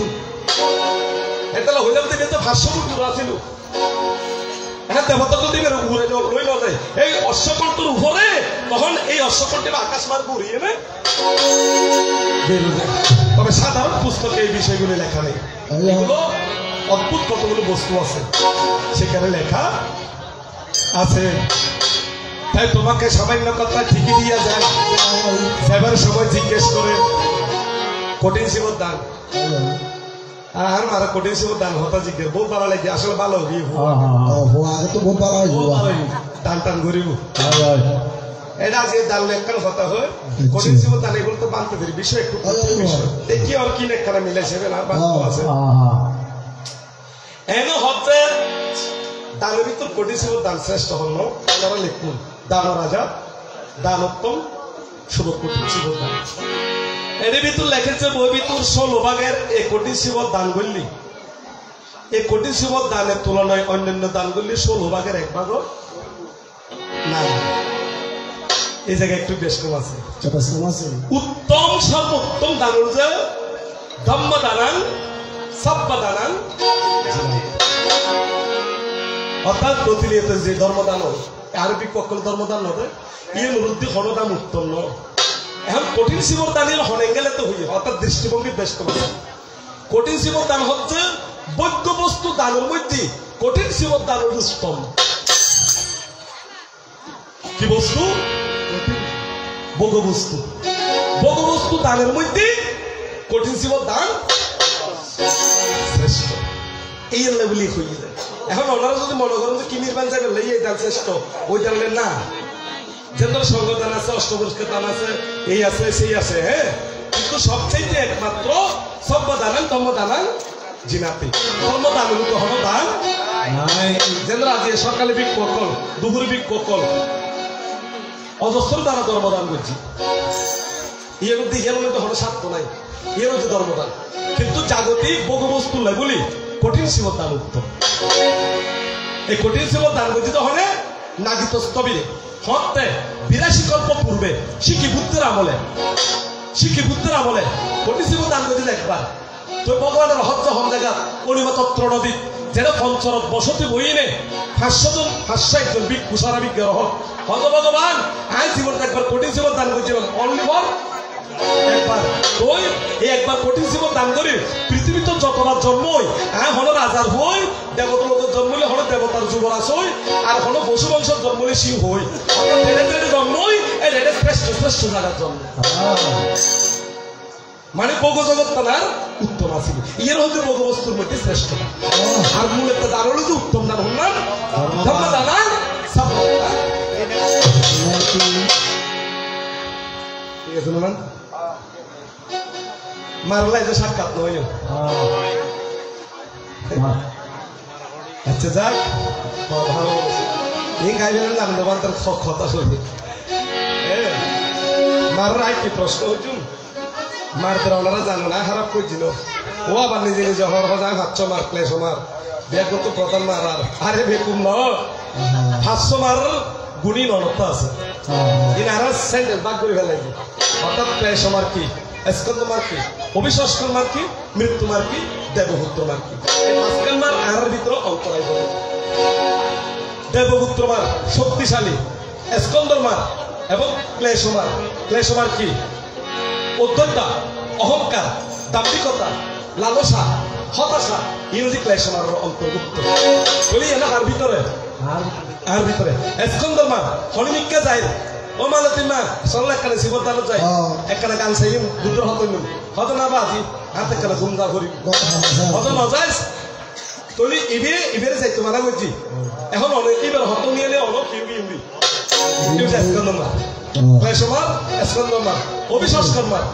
এটা হইলাম তো ভাষ্যপুর আসিল হ্যাঁ দেবতা যদি উড়ে লই না যায় এই অশ্বকণ্ঠের উপরে তখন এই অশ্বকণ্ঠের আকাশ মার্গ উড়িয়ে না তবে সাধারণ পুস্তকে এই বিষয়গুলি লেখা নেই এগুলো অদ্ভুত কতগুলো বস্তু আছে সেখানে লেখা আছে তাই তোমাকে সামান্য কথা ঠিকই দিয়া যায় সেবার সময় জিজ্ঞেস করে কঠিন শিবর দান আর মারা কঠিন শিবর দান হতা জিজ্ঞেস বহুত ভালো লাগে আসলে ভালো হবি আগে তো বহুত ভালো টান টান ঘুরিব এটা যে দান লেখার কথা হয় কঠিন শিবর দান এগুলো তো বানতে পারি বিষয় একটু বিষয় দেখি আর কি লেখাটা মিলে সেবে না বাস্তব আছে এনে হতে দানের ভিতর কঠিন শিবর দান শ্রেষ্ঠ হল তারা লিখুন দান রাজা দানোত্তম শুভ কঠিন শিবর দান এর ভিতর লেখেছে বই ভিতর 16 ভাগের এই কঠিন শিবর দান করলি এই কঠিন শিবর দানের তুলনায় অন্যান্য দান করলি 16 ভাগের 1 ভাগ না এই জায়গায় একটু বেশ কম আছে উত্তম সর্বোত্তম দান হচ্ছে ধম্ম দানান সব্য দানান অর্থাৎ প্রতিনিয়ত যে ধর্মদান আরবি ককল ধর্মদান নয় ইয়ে নুরুদ্দি হরদান উত্তম নয় এখন কঠিন শিবর দানের হনে গেলে তো হই অর্থাৎ দৃষ্টিভঙ্গি বেশ কম আছে কঠিন শিবর দান হচ্ছে বৈধ বস্তু দানের মধ্যে কঠিন শিবর দান উত্তম কি বস্তু ভোগবস্তু ভোগবস্তু দানের মধ্যে কঠিন শিব দান শ্রেষ্ঠ এই লেভেলি হয়ে যায়। এখন ওনারা যদি মনে করেন যে কিমির বান যাবে এই দান শ্রেষ্ঠ, ওই দান না, যেন সঙ্গদান আছে, অষ্টপুরস্কার দান আছে, এই আছে সেই আছে, হ্যাঁ, কিন্তু সবচেয়ে একমাত্র সব্য দানান ধর্ম দানান জিনাতে ধর্ম দান হলো দান যেন আজ সকালে বিক ককল, দুপুরে বিক ককল, অজস্র দ্বারা ধর্মদান করছি। এর মধ্যে এর মধ্যে হলো স্বার্থ নাই, এর হচ্ছে ধর্মদান। কিন্তু জাগতিক ভোগবস্তু লাই বলি কঠিন শিব দান উত্তম। এই কঠিন শিব দান করছি তো হলে নাগিত স্থবিরে হতে 82 কল্প পূর্বে শিখি বুদ্ধের আমলে কঠিন শিব দান করছি একবার তো ভগবানের রহস্য হন জায়গা অনিমা তত্র নদী যেটা পঞ্চরথ বসতি বইনে 500 জন 560 জন বিজ্ঞ সারা বিজ্ঞ রহ হত ভগবান আই জীবন একবার কঠিন জীবন দান করেছিলাম অনলি ফর একবার। ওই এই একবার কঠিন জীবন দান করে পৃথিবীতে যতবার জন্ম হই আয় হলো রাজার হই, দেবতার লোকের জন্ম হলে হলো দেবতার যুবরাজ হই, আর হলো পশু বংশের জন্ম হলে সিংহ হই, জন্ম হই এটা শ্রেষ্ঠ শ্রেষ্ঠ জায়গার জন্ম। মানে ভোগ জগৎ তার উত্তম আছে এর হচ্ছে ভোগবস্তুর মধ্যে শ্রেষ্ঠ। আর মূল একটা দান হলো যে উত্তম দান হল না ধর্ম দান। ঠিক আছে না মারলাই তো সাক্ষাৎ নয়। আচ্ছা যাক ভালো এই গাইবেন নাম দেবান তার কথা শুনি মারাই কি প্রশ্ন হচ্ছুন মারতে ওনারা জানো না খারাপ করছিল ও আবার নিজে নিজে হর হজা হাতছ মার ক্লেশ মার বেগুন তো প্রধান মারার আরে বেকুম ন 500 মার গুণী ননত্ব আছে ইনারা সেন্টেন্স বাদ করে ফেলাইছে। অর্থাৎ ক্লেশ মার কি, স্কন্দ মার কি, অবিশ্বাসকর মার কি, মৃত্যু মার কি, দেবপুত্র মার কি, এই 5 মার আর ভিতরে অন্তরাই বলে। দেবপুত্র মার শক্তিশালী, স্কন্দর মার এবং ক্লেশ মার কি অধ্যতা, অহংকার, দাম্ভিকতা, লালসা, হতাশা, ইংরেজি ক্লেশমার অন্তর্ভুক্ত বলি এনা আর ভিতরে স্কন্দর মা হনিমিকা যায় ও মালতি মা সরল একখানে শিবদান যায় একখানে গান চাই বুদ্ধ হত হত না বাজি হাতে একখানে গুমদা করি হত না যায় তলি ইবেরে যাইতো মানা করছি এখন অনেক এবার হত নিয়ে নে অনেক ইউবি স্কন্দর মা ক্লেশমার, স্কন্দর মার, অবিশ্বাসকর মার,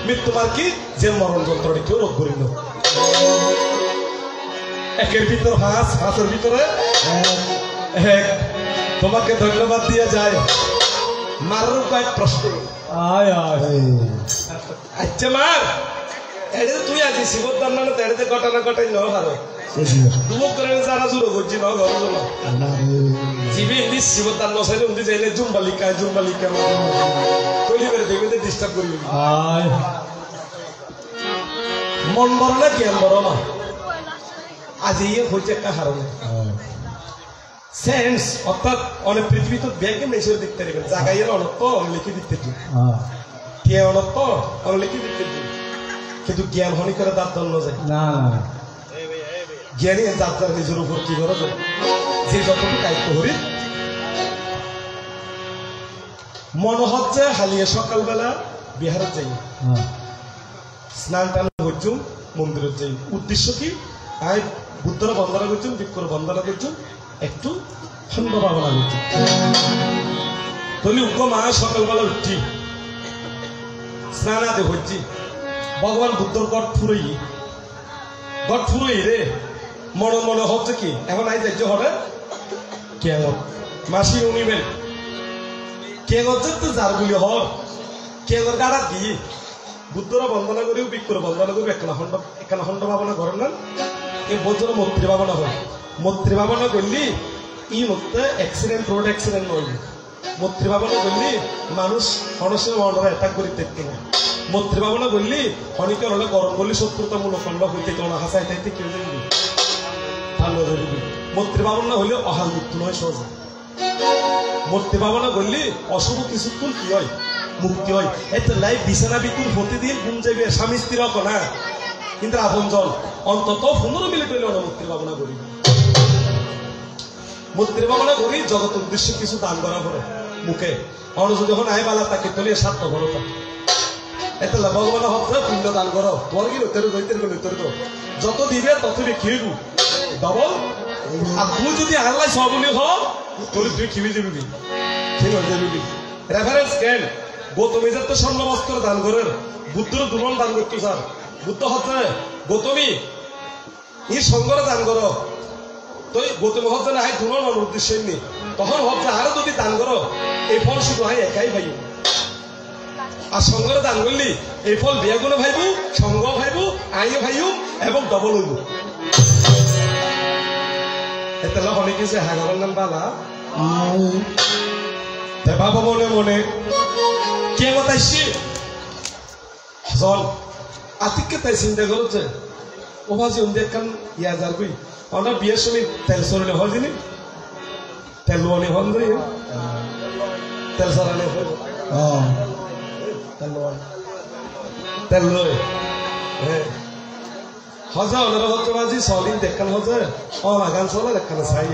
মৃত্যু মার কি যে মরণ যন্ত্রণা কেউ রোধ করিল। একের ভিতর হাঁসের ভিতরে এক। তোমাকে ধন্যবাদ দিয়া যায় মারার কয়েক প্রশ্ন। আচ্ছা মার এটা তুই আছি শিবদান মানে এটা ঘটনা ঘটাই ন ভালো দুমুখ করে যারা জুড়ো করছি ন ঘর জিবি ইংলিশ শিবদান নসাইলে উন্দি যাইলে জুম্বালিকা তৈরি করে দেখবে ডিস্টার্ব করি মন বড় না জ্ঞান বড় না আজ ইয়ে হয়েছে একটা কারণে সেন্স অর্থাৎ অনেক পৃথিবীতে ব্যাগে মেসে দেখতে পারবেন জায়গায় অনত্ব লিখে দিতে কে অনত্ব লিখে দিতে কিন্তু জ্ঞান হনি করে তার দণ্ড যায় না জ্ঞানী যাত্রার নিজের উপর কি করা যায় যে যতটুকু কায়িত্ব করি মনে হচ্ছে হালিয়ে সকালবেলা বিহারে যাই স্নান টান করছুম মন্দিরে যাই উদ্দেশ্য কি আই বুদ্ধরা বন্দনা করছুম বিক্ষর বন্দনা করছুম একটু খন্ড ভাবনা করছি তলি উগ্র মা সকালবেলা উঠছি স্নান আদে হচ্ছি ভগবান বুদ্ধর গড় ফুরই রে মনে হচ্ছে কি এখন আই যাইছে হবে কেমন মাসি উনিবেন কে করছে তো যারগুলি হর কে গাড়া দিয়ে বুদ্ধরা বন্দনা করিও বিক্ষর বন্দনা করবো একখানা খন্ড ভাবনা করেন না এই বছর মৈত্রী ভাবনা হয় মৈত্রী ভাবনা করলি ই মধ্যে অ্যাক্সিডেন্ট রোড অ্যাক্সিডেন্ট নয় মৈত্রী ভাবনা করলি মানুষ মানুষের মনরা অ্যাটাক করি দেখতে না মৈত্রী ভাবনা করলি অনেকের হলে গরম করলি শত্রুতামূলক খন্ড হইতে কেউ না হাসাই থাকতে কেউ দেখবি ভালো ধরবি মৈত্রী ভাবনা হইলে অহাল মৃত্যু নয় সহজে মৈত্রী ভাবনা করলি অশুভ কিছুক্ষণ কি হয় মুক্তি হয় এত লাইফ বিছানা বিকুর প্রতিদিন ঘুম যাইবে স্বামী স্ত্রী হক না কিন্তু আপন জন অন্তত 15 মিনিট হইলে ওরা মৈত্রী ভাবনা করি মৈত্রী ভাবনা করি জগৎ উদ্দেশ্যে কিছু দান করা পরে মুখে অন্য যদি এখন আই বালা তাকে তলিয়ে স্বার্থ করো এটা ভগবান হচ্ছে পুণ্য দান করো তোর কি যত দিবে তত কি হইব ডবল আর তুই যদি আল্লাহ সবনি হ তোর তুই খিবি যাবি ঠিক হয়ে যাবি রেফারেন্স কেন গৌতমী যে তো স্বর্ণ বস্ত্র দান করেন বুদ্ধর দুলন দান করতো স্যার বুদ্ধ হচ্ছে গৌতমী ই সঙ্গরে দান করো তো গৌতমী হচ্ছে না হাই দুলন উদ্দেশ্য নেই তখন হচ্ছে আরো যদি দান করো এই ফল শুধু হাই একাই ভাই আর সঙ্গরে দান করলি এই ফল বিয়া গুলো ভাইবু সঙ্গ ভাইবু আইও ভাইও এবং ডবল হইব এটা অনেক কিছু হাগারের নাম বালা ভাবো মনে মনে কে কথাইছি জল আতিককে তাই চিন্তা করছে ও ভাজি দেখান ইয়া যার কই আমরা বিয়ের সময় তেল সরলে হয় জানি তেল লোয়ানি হন যাই তেল সরানি হয় তেল লয় হ্যাঁ হজা ওনারা হচ্ছে বাজি সলিন দেখান হজে অনাগান চলে দেখানো চাই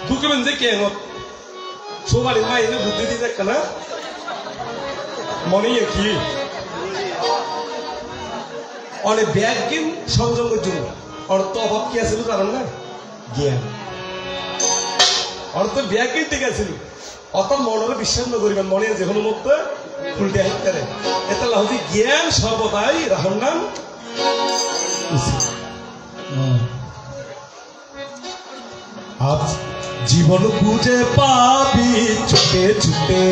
দুঃখবেন যে কে সবারই মা এনে বুদ্ধি দিয়ে দেখা না মনে কি অনেক ব্যাগ কিন সংযোগের জন্য অর্থ অভাব কি আছিল জানেন না জ্ঞান অর্থ ব্যাগ কিন ঠিক আছিল অত মনের বিশ্বাস নকরিবেন মনে যে কোনো মধ্যে উল্টে হাইতে এটা হচ্ছে জ্ঞান সর্বদাই রাহর নাম আজ জীবন বুঝে পাবি ছুটে ছুটে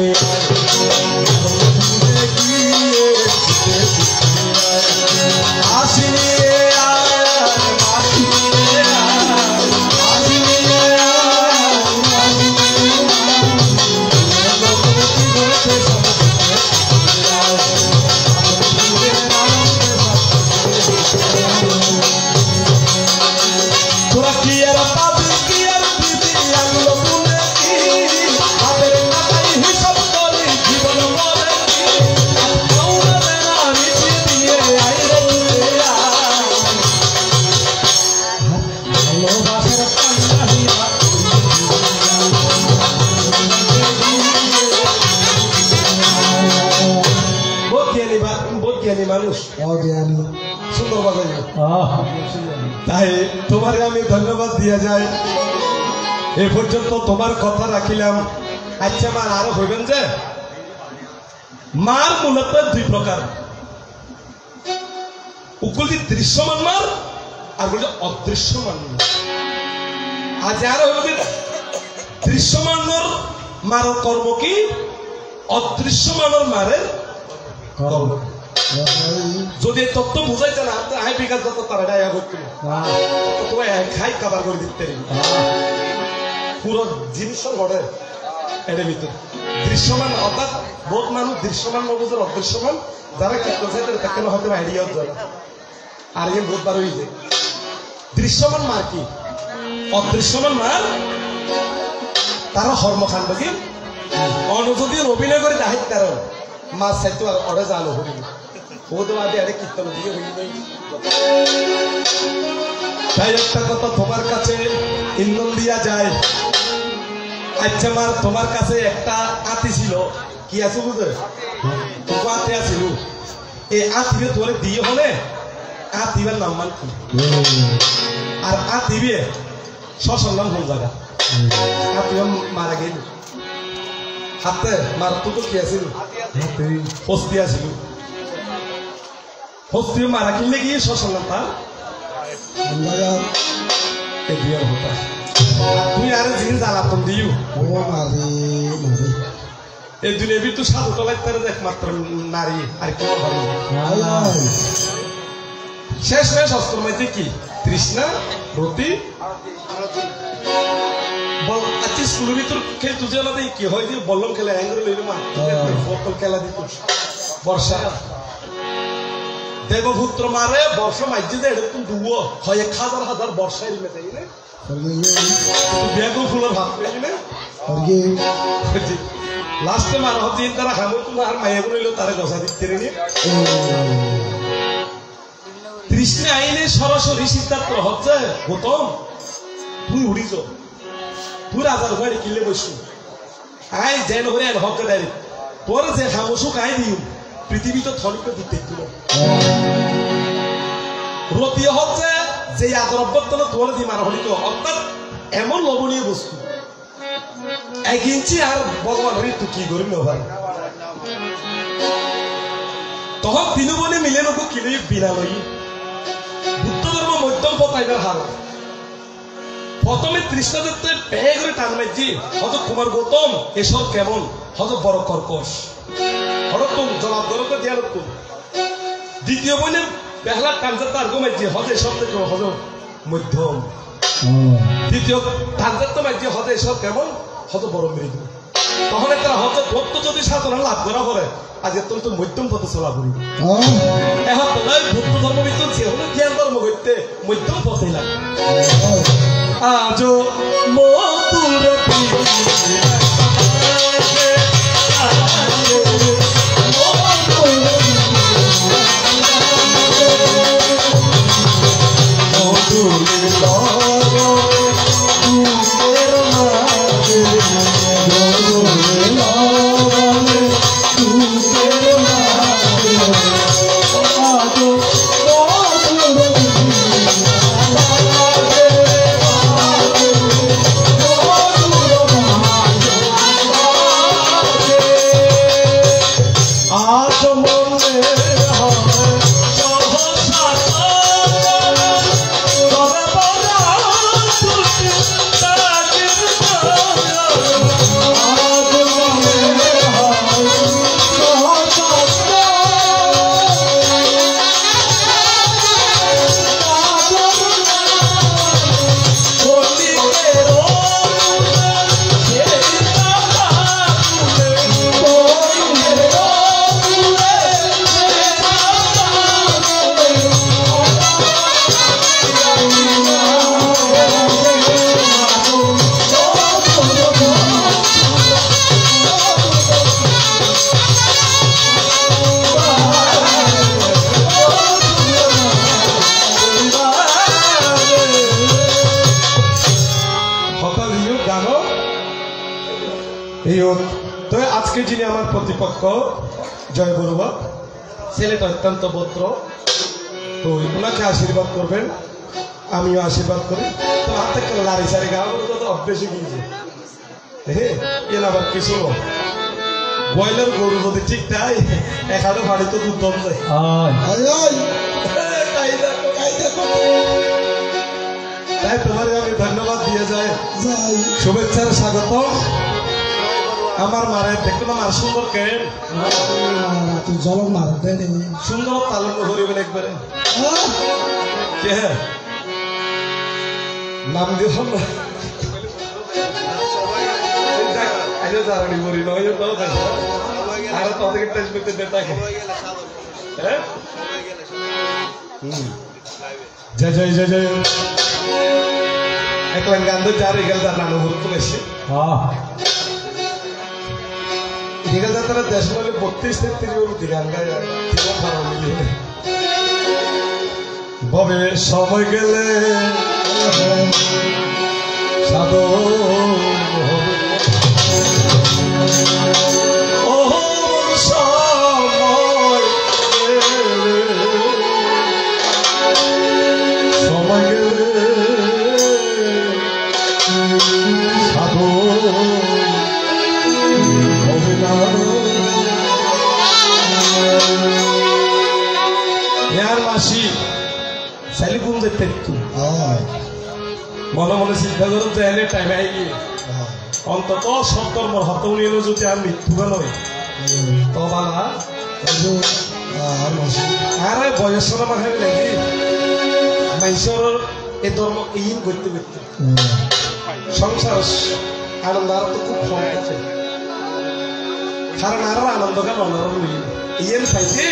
মানুষ সুন্দর বাজাই তাই তোমার আমি ধন্যবাদ দিয়া যায় এ পর্যন্ত তোমার কথা রাখিলাম আচ্ছা মার আরো হইবেন যে মার মূলত দুই প্রকার উকুলি দৃশ্যমান মার আর বলছে অদৃশ্যমান আজ আরো হইব দৃশ্যমানর মার কর্ম কি অদৃশ্যমানর মারে কর্ম যদি তত্ত্ব বুঝাইতে না আই বিকাশ যত তারা ডায়া করতে তোমায় খাই কাবার করে দিতে পুরো জিনিস ঘটে এর ভিতরে দৃশ্যমান অর্থাৎ বহুত মানুষ দৃশ্যমান নবুঝের অদৃশ্যমান যারা কি করছে তাকে হয়তো আইডিয়াও জানে আর এই বহুতবার হয়ে যায় দৃশ্যমান মার কি অদৃশ্যমান মার তারা কর্মকাণ্ড কি অনুযদী অভিনয় করে দাহিত কারণ মাছ চাইতো আর অরে জানো হরিণ তাই একটা কথা তোমার কাছে ইন্ধন দিয়া যায় আচ্ছা মার তোমার কাছে একটা আতি ছিল কি আছে বুঝে তোমার আতি আছিল এই আতিবে তোরে দিয়ে হলে আতিবার নাম মান কি আর আতিবে শ্মশান নাম কোন জায়গা আতিবে মারা গেল হাতে মার তো কি আছিল হস্তি আছিল হস্তিও মারা কিনলে গিয়ে শ্মশান তার তুই আরে জিনিস জ্বালাতন দিও এই দুনিয়াবি তো সাধু তলাই তার একমাত্র নারী আর কি শেষ শেষ অস্ত্র মধ্যে কি তৃষ্ণা রতি আচ্ছা স্কুলের ভিতর খেলে তুঝে আলাদা কি হয় যে বল্লম খেলা অ্যাঙ্গল লইল মা বোতল খেলা দিত বর্ষা দেবপুত্র মারে বর্ষা মাইজে দেয় এরকম ডুবো হয় 1000 বর্ষা এলে তাই না বেগু ফুলের ভাত পেয়ে না লাস্টে মারা হচ্ছে তারা হামু তোমার আর মাইয়া বলিল তারা গসা দিতে রে তৃষ্ণা আইনে সরাসরি সিদ্ধান্ত হচ্ছে গৌতম তুই উড়িছ তুই রাজার ঘরে কিনলে বসু আই যেন হরে আন হক ডাইরে তোর যে খামোশুক আই দিও পৃথিবী তো থলিকে দিতে দিল রতীয় হচ্ছে যে আদর অভ্যর্থনা তোর দি মারা হলিত অর্থাৎ এমন লবণীয় বস্তু 1 ইঞ্চি আর ভগবান হরি তুই কি করি নেবার তখন তিনু বলে মিলে নকু কিনে বিনা লই বুদ্ধ ধর্ম মধ্যম পতাইবার হাল প্রথমে তৃষ্ণাদত্তে পেয়ে করে টান মাইজি হয়তো কুমার গৌতম এসব কেমন হয়তো বড় কর্কশ হরতুম জবাব ধরতে দিয়া রতুম দ্বিতীয় বইনে পেহলা টানজাত আর গোমাইজি হজে এসব থেকে হজ মধ্যম দ্বিতীয় টানজাত মাইজি হজে এসব কেমন হয়তো বড় মৃদু তখন তারা হয়তো ভক্ত যদি সাধনা লাভ করা হলে আজ অত্যন্ত মধ্যম পথে চলা করি এখন বুদ্ধ ধর্ম বিদ্যুৎ জ্ঞান ধর্ম করতে মধ্যম পথে লাগে আজ মধুর তো আজকে যিনি আমার প্রতিপক্ষ জয় বড়ুয়া ছেলেটা অত্যন্ত ভদ্র তো ওনাকে আশীর্বাদ করবেন আমিও আশীর্বাদ করি তো হাত থেকে লাড়ি সারি গাওয়া তো অভ্যেসে গিয়েছে হ্যাঁ এর আবার কিছু ব্রয়লার গরু যদি ঠিক তাই এখানে বাড়ি তো দুধ দম যায় তাই তোমার আমি ধন্যবাদ দিয়ে যায় শুভেচ্ছার স্বাগত আমার মারে দেখতো না মার সুন্দর কেন তুই জলক মার সুন্দর পালন করিবেন একবারে নাম দিয়ে জানি মরি নয় আর তাদেরকে টেস্ট করতে দেতাকে জয় জয় জয় জয় একলা গান তো যার এগাল তার নাম গুরুত্ব বেশি এগাল তারা দেশ বলে 32-33 গান গায় ববে সময় গেলে সাধু মনে মনে চিন্তা করুন যে এনে টাইম আই গিয়ে অন্তত সত্তর মোর হাতে উনিয়ে যদি আর মৃত্যুকে নয় তো বালা আর বয়সের মাঝে লাগি মানুষের এই ধর্ম ইন করতে করতে সংসার আনন্দ আর তো খুব কম আছে কারণ আর আনন্দকে মনের ইয়েন পাইছে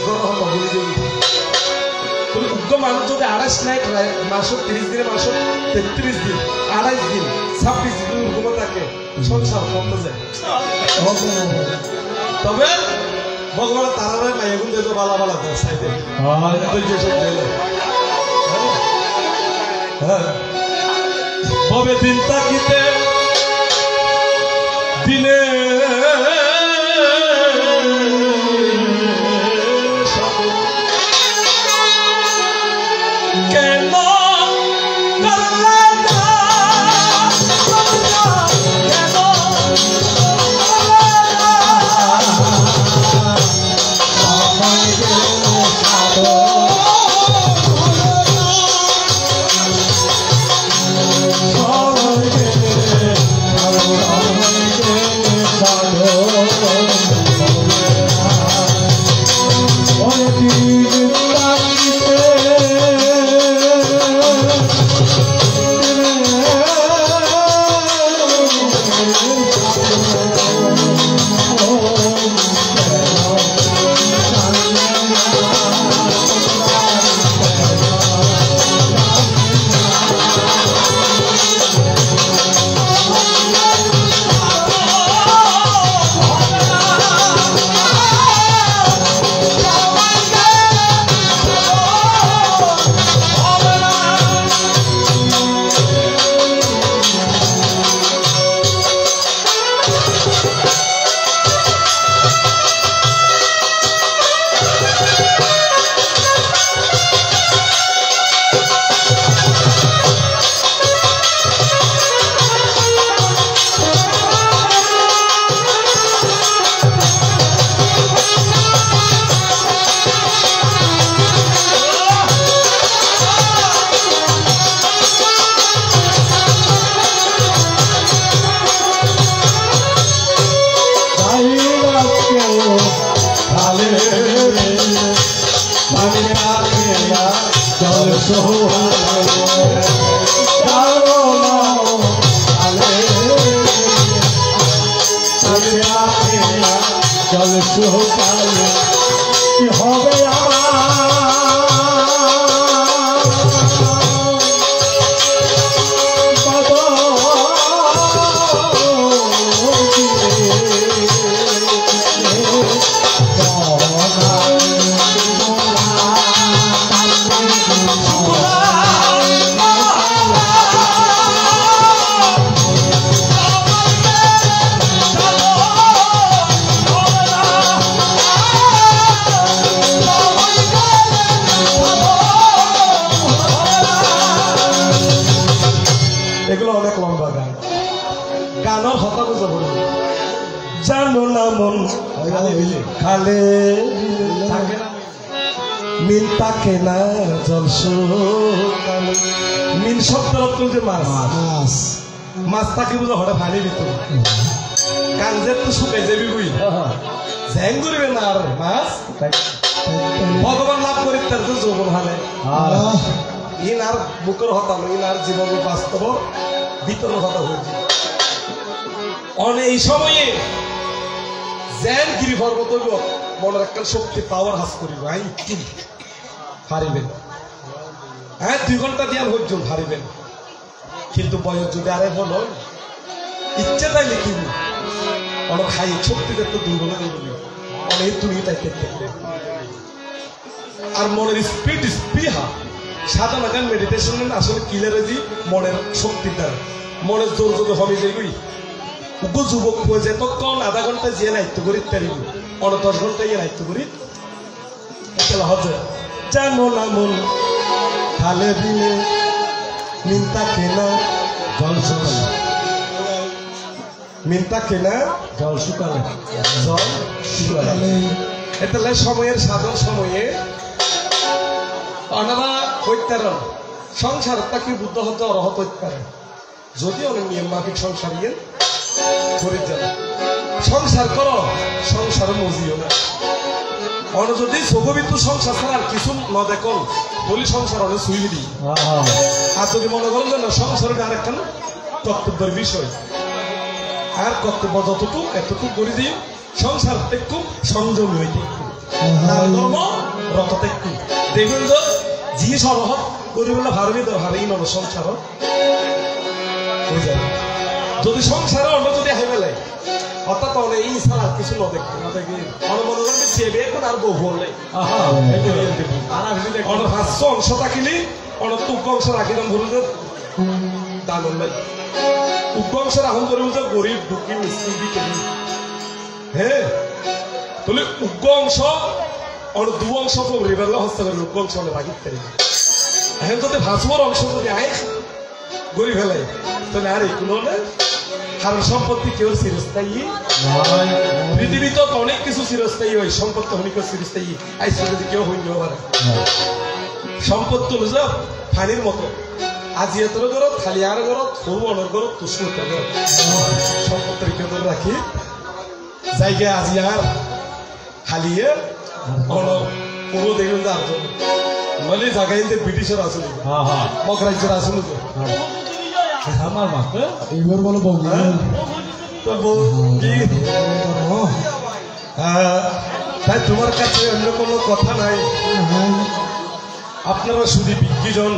গ্রহ বদলে যাবে তুমি উগ্র মানুষ যদি 28 নাইট মাসে 30 দিনে মাসে 33 দিন 28 দিন 26 দিন উগ্র থাকে সংসার কমতে যায় তবে ভগবান তারা মাইগুন দিয়ে তো বালা বালা সাইডে ববে দিন তাকিতে দিনে কেন খালে মিল থাকে না জল শুকালে মিল শব্দ যে মাছ মাছ তাকে বুঝো হঠাৎ পানি ভিতর কাঞ্জের তো শুকাই যাবি বুঝি জ্যাং করবে না আর মাছ ভগবান লাভ করি তার তো যৌবন হালে ইন আর বুকের হতালো ইন আর জীবন বাস্তব ভিতরের হতা হয়েছে অনেক এই সময়ে জ্যান গিরি পর্বত মনের একটা শক্তি পাওয়ার হাস করিব হারিবেন হ্যাঁ 2 ঘন্টা দিয়ে হইজন হারিবেন কিন্তু বয়স যদি আরে বলো ইচ্ছে তাইলে কি অনেক খাই শক্তি দেখতে দুর্বল হয়ে গেল অনেক তুমি তাই দেখতে আর মনের স্পিহা সাধারণ গান মেডিটেশন আসলে কিলারেজি মনের শক্তির দ্বারা মনের জোর যদি হবে যাইবই যুবক হয়ে যায় তখন আধা ঘন্টা যে নাইত্য করি তারিব অন্য 10 ঘন্টা ইয়ে নাইত্য করি হজে জানো না মন খালে দিলে মিনতা কেনা জল শুকালে মিনতা কেনা জল শুকালে জল শুকালে এটা সময়ের সাধন সময়ে ওনারা হইতারণ সংসার তাকে বুদ্ধ হতে অরহত হইতে পারে যদি অনেক নিয়ম মাফিক সংসার ইয়ে সংসার করো সংসার মজিও না অন্য যদি সগবিত্র সংসার ছাড়া আর কিছু ন দেখল বলি সংসার অনেক সুইবি দিই আর যদি মনে করেন যে না সংসারের আরেকটা কর্তব্যের বিষয় আর কর্তব্য যতটুকু এতটুকু করে দিই সংসার একটু সংযম হইতে ধর্ম রততে একটু দেখবেন যে জিনিস অবহত করি বলে ভারবি তো হারেই নব সংসার হয়ে যাবে যদি সংসারে অন্য যদি হাই বেলায় অর্থাৎ অনেক এই ছাড়া কিছু ন দেখতে না দেখি অনমনোরণ চেবে এখন আর বহু হলে অনেক 500 অংশ থাকিলে অনেক 2 অংশ রাখি দাম ভুল দান উগ্বংশের আহম করে বলতে গরিব দুঃখী মুসলিম বিকেলি হ্যাঁ তাহলে উগ্বংশ আর দু অংশ রিভার হস্তে করে উগ্বংশ হলে বাকি ফেলে এখন যদি ভাসবর অংশ যদি আয় গরিব ফেলাই তাহলে আর এগুলো হলে আর সম্পত্তি কেউ চিরস্থায়ী পৃথিবীতে অনেক কিছু চিরস্থায়ী হয় সম্পত্তি অনেক চিরস্থায়ী আইসে যদি কেউ হইল পারে সম্পত্তি হলো যে পানির মতো আজিয়াতের ঘরত খালিয়ার ঘরত সরু অনর ঘরত তুষুতের ঘরত সম্পত্তির কেউ রাখি জায়গায় আজিয়ার খালিয়ে অনর পুরো দেখুন যে আর্জন নলে জায়গায় ব্রিটিশের আসলে মগ রাজ্যের আসলে আমার মাকে এইবার বলো বউ তো তাই তোমার কাছে অন্য কোনো কথা নাই আপনারা শুধু বিজ্ঞজন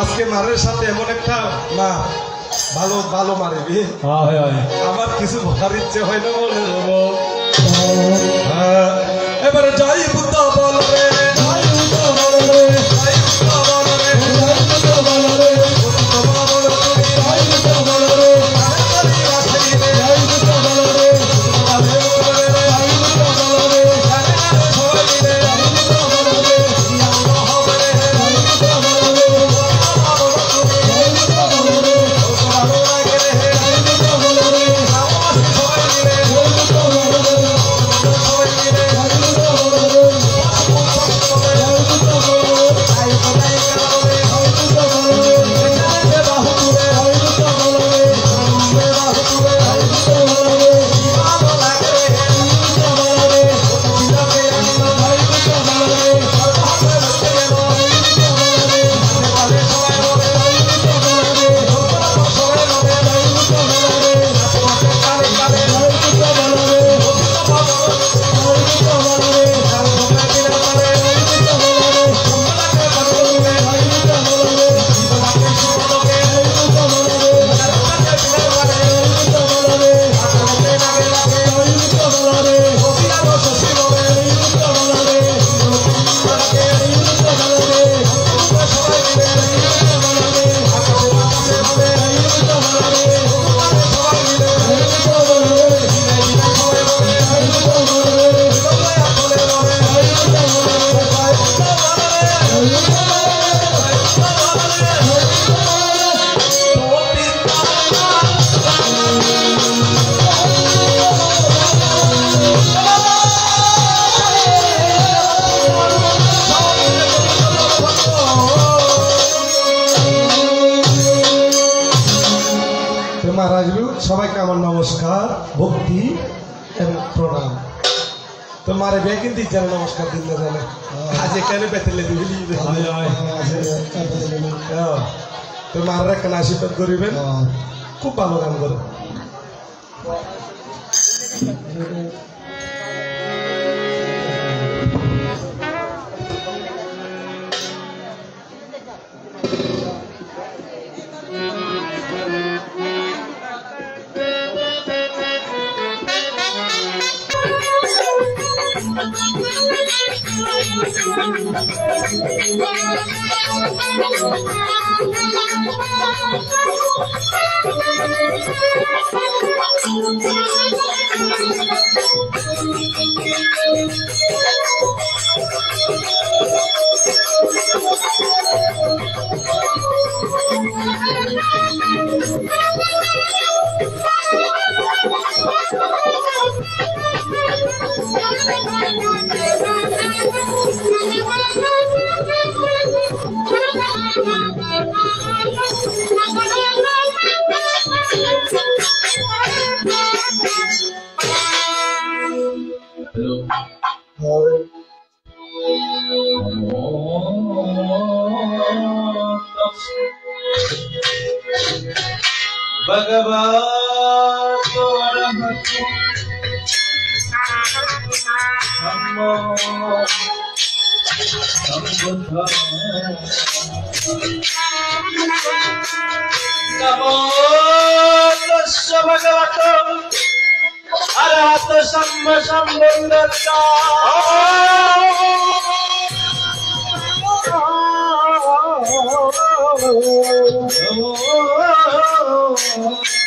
আজকে মারের সাথে এমন একটা মা ভালো ভালো মারে আমার কিছু বলার ইচ্ছে হয় না বলে এবারে যাই বুদ্ধ বল রে সবাইকে আমার নমস্কার ভক্তি এবং প্রণাম তো মারে বে কিন্তু জানে নমস্কার দিন না জানে আজ এখানে বেতলে দিবি তো মার একটা আশীর্বাদ করিবেন খুব ভালো গান করে Oh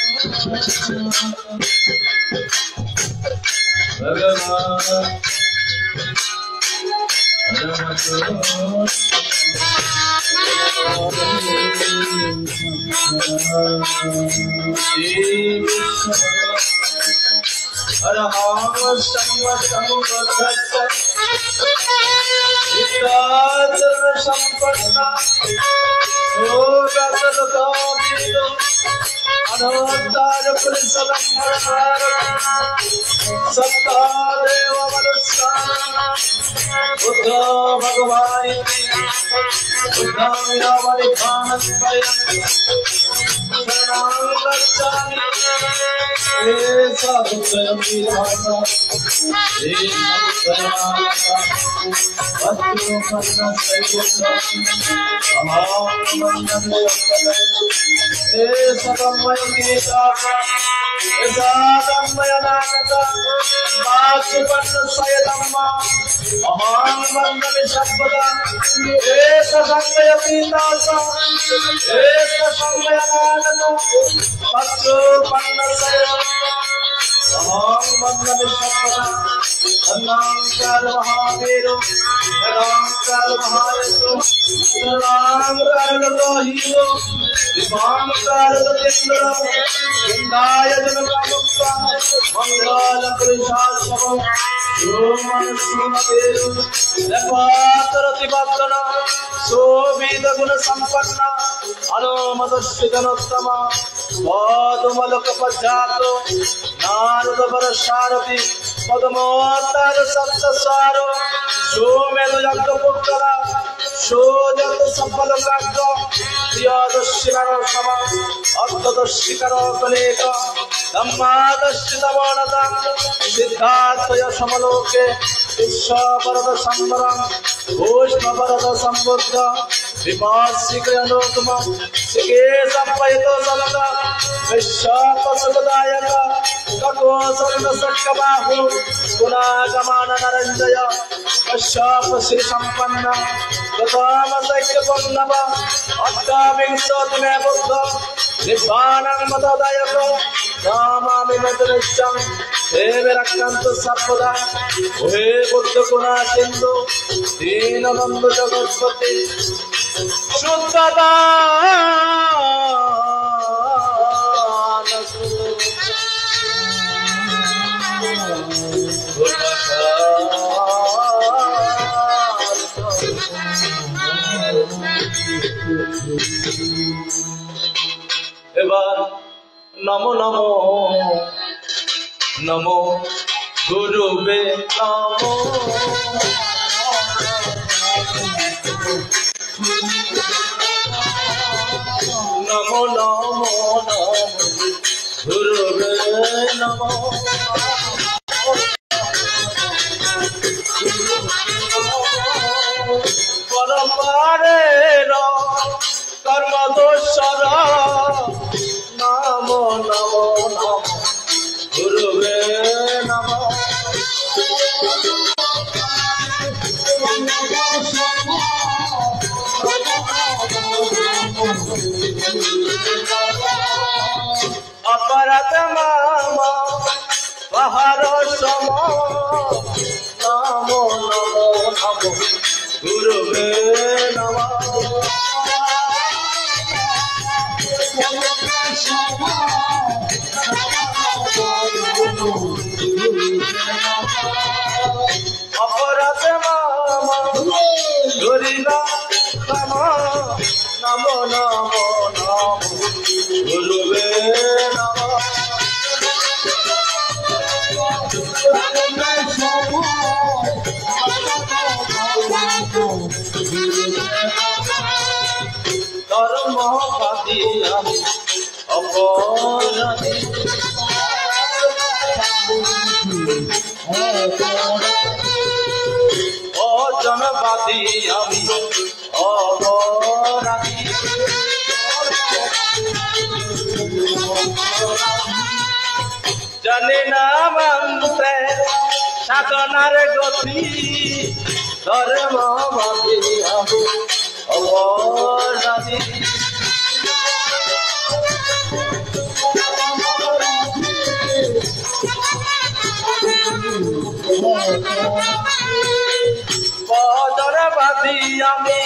আমি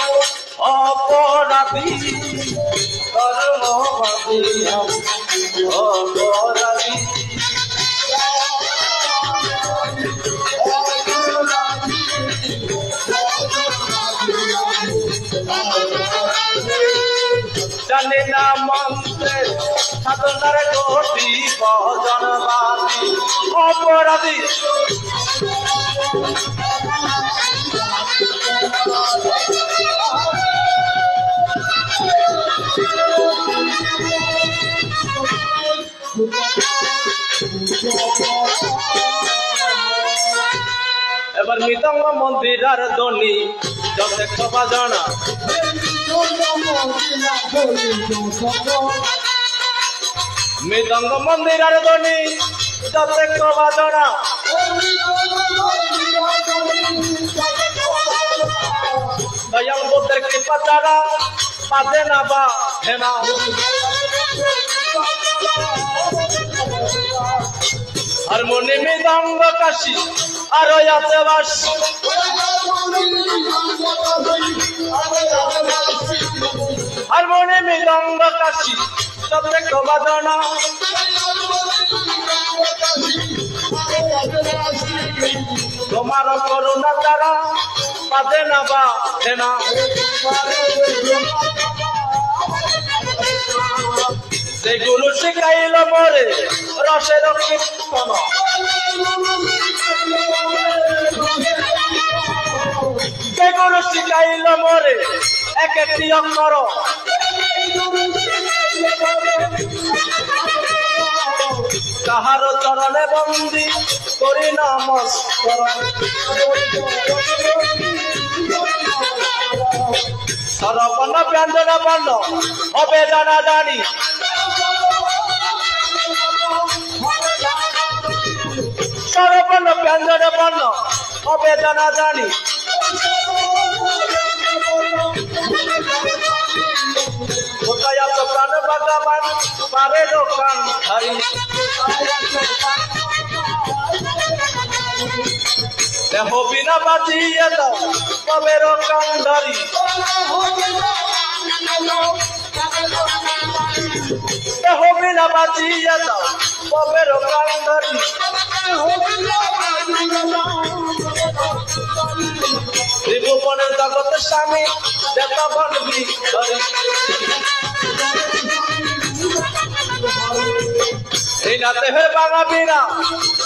অপরাধী কর্ম ভাবি আমি অপরাধী জানি না মন্ত্রের সাধনার গতি ভজনবাদী অপরাধী এবার মৃদঙ্গ মন্দিরার ধ্বনি যথেষ্ট বাজনা মৃদঙ্গ মন্দিরার ধ্বনি যথেষ্ট বাজনা দয়াল বুদ্ধের কৃপা ছাড়া বাজে না বা হেনা হারমোনি মৃদঙ্গ কাশি আর আছে বাসি হারমোনি মৃদঙ্গ কাশি যথেষ্ট বাজনা তোমার করুণা তারা বাজে না বা হেনা যে গুরু শিখাইল মরে রসের কীর্তন যে গুরু শিখাইল মরে এক একটি অক্ষর তাহার চরণে বন্দি করি নমস্কার সরবর্ণ ব্যঞ্জন বর্ণ হবে জানা জানি সরবর্ণ ব্যঞ্জন বর্ণ হবে জানা জানি কোথায় আছো প্রাণ ভগবান পারে দোকান ধারি দেহ বিনা বাঁচিয়ে দাও কবের কান্ডারি দেহ বিনা বাঁচিয়ে দাও কবের কান্ডারি ত্রিভুবনের জগতের স্বামী দেতা বনবি ধরি এই না দেহের বাঙা বিনা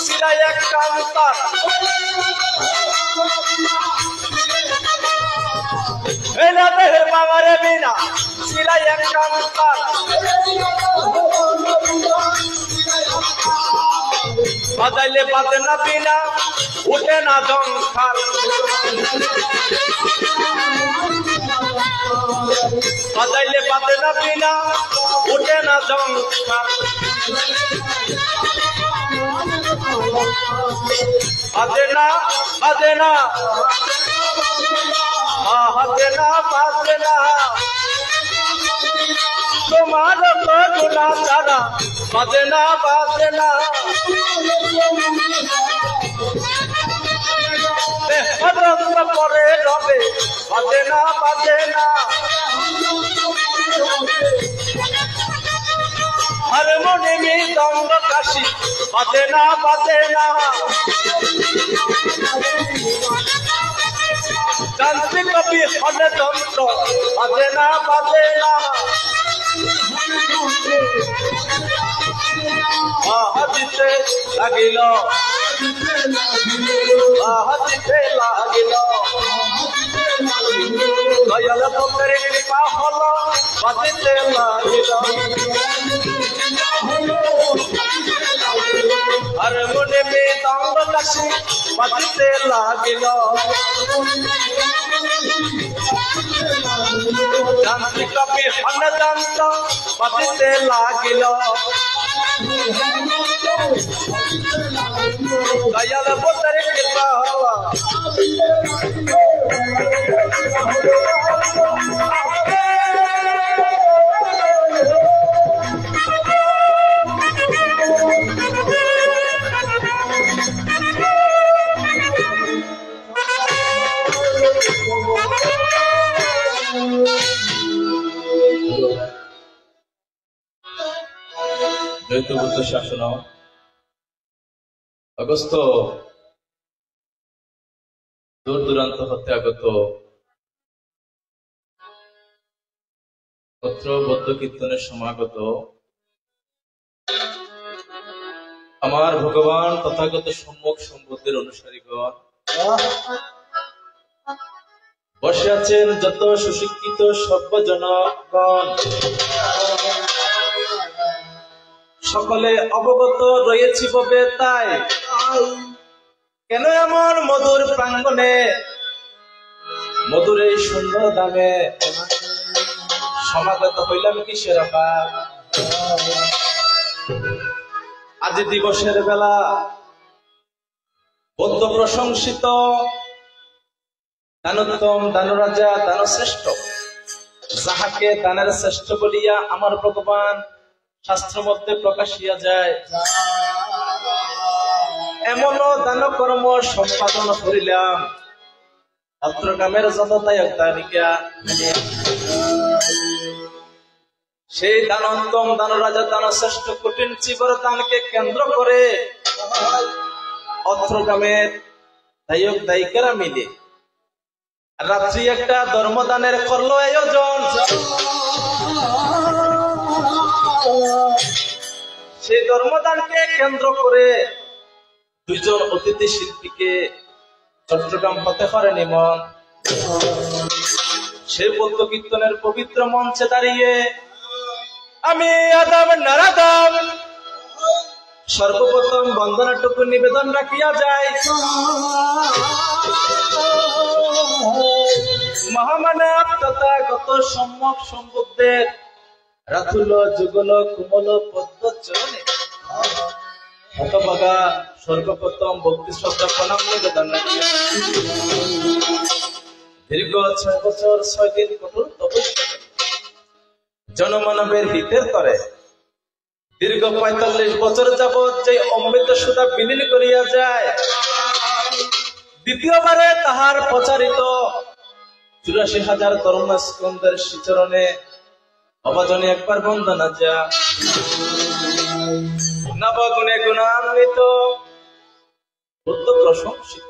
সিরাই এক কান্তার এই না দেহের বাঙারে বিনা সিরাই এক কান্তার বাজাইলে বাজে না বিনা উঠে না জংখার বাজাইলে বাজে না বিনা উঠে না জংখার বাজে না বাজে না বাজে না বাজে না তোমার গুণা ছাড়া বাজে না বাজে না পরে রবে বাজে না বাজে না হারমোনি মৃদঙ্গ কাশি বাজে না বাজে না যান্ত্রিক কবি হনে যন্ত্র বাজে না বাজে না হাজিতে লাগিল হাজিতে লাগিল দয়াল ভক্তের কৃপা হল বাজিতে লাগিল হারমোনি মৃদঙ্গ কাশি বাজিতে লাগিল যান্ত্রিক কবি হনে যন্ত্র বাজিতে লাগিল দয়াল ভক্তের কৃপা হল দ্বৈত বুদ্ধ শাসন অগস্ত দূর দূরান্ত হতে আগত পত্র বৌদ্ধ কীর্তনের সমাগত আমার ভগবান তথাগত সম্যক সম্বুদ্ধের অনুসারীগণ, বসে আছেন যত সুশিক্ষিত সভ্যজনগণ, সকলে অবগত রয়েছি ববে তাই কেন এমন মধুর প্রাঙ্গণে মধুর এই সুন্দর দামে সমাগত হইলাম কিসের আবার? আজ দিবসের বেলা বৌদ্ধ প্রশংসিত দানোত্তম দানরাজা দানশ্রেষ্ঠ, যাহাকে দানের শ্রেষ্ঠ বলিয়া আমার ভগবান শাস্ত্র মধ্যে প্রকাশিয়া যায়, এমন দান কর্ম সম্পাদন করিলাম অত্র গ্রামের যত দায়িকা সেই দানোত্তম দানরাজা দানশ্রেষ্ঠ কঠিন চিবর দানকে কেন্দ্র করে অত্র গ্রামের দায়িকারা মিলে রাত্রি একটা ধর্মদানের করলো আয়োজন। সেই ধর্মদানকে কেন্দ্র করে দুইজন অতিথি শিল্পীকে চট্টগ্রাম হতে পারে নিমন। সেই বৌদ্ধ কীর্তনের পবিত্র মঞ্চে দাঁড়িয়ে আমি আদাম নারাদাম সর্বপ্রথম বন্দনাটুকু নিবেদন রাখিয়া যায় মহামানব তথাগত সম্যক সম্বুদ্ধের রাতুল যুগল কুমল পদ্ম চরণে হতভাগা সর্বপ্রথম ভক্তি শ্রদ্ধা প্রণাম নিবেদন রাখিয়া দীর্ঘ 6 বছর 6 দিন কঠোর তপস্যা জনমানবের হিতের করে দীর্ঘ 45 বছর যাবৎ যে অমৃত সুধা বিলীন করিয়া যায়, দ্বিতীয়বারে তাহার প্রচারিত 84,000 ধর্মস্কন্ধের শ্রীচরণে অবাজনে একবার বন্দনা যা। নবগুণে গুণান্বিত বুদ্ধ প্রশংসিত,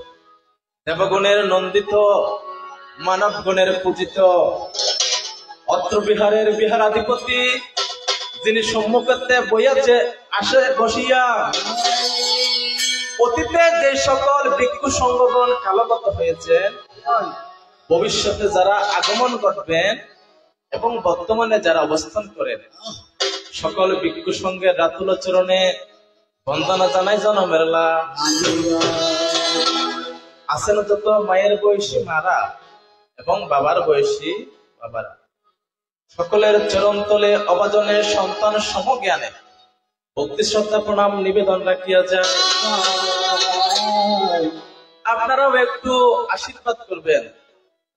দেবগুণের নন্দিত, মানব গুণের পূজিত অত্র বিহারের বিহারাধিপতি, যিনি সম্মুখে বইয়াছে আসে বসিয়া অতীতে যে সকল ভিক্ষু সংগঠন কালগত হয়েছেন, ভবিষ্যতে যারা আগমন করবেন এবং বর্তমানে যারা অবস্থান করেন, সকল ভিক্ষু সঙ্গের রাতুল চরণে বন্দনা জানাই জনমেরলা। আছেন যত মায়ের বয়সী মারা এবং বাবার বয়সী বাবারা, সকলের চরণ তলে অবাজনে সন্তান সমজ্ঞানে ভক্তি শ্রদ্ধা প্রণাম নিবেদন রাখিয়া যায়। আপনারাও একটু আশীর্বাদ করবেন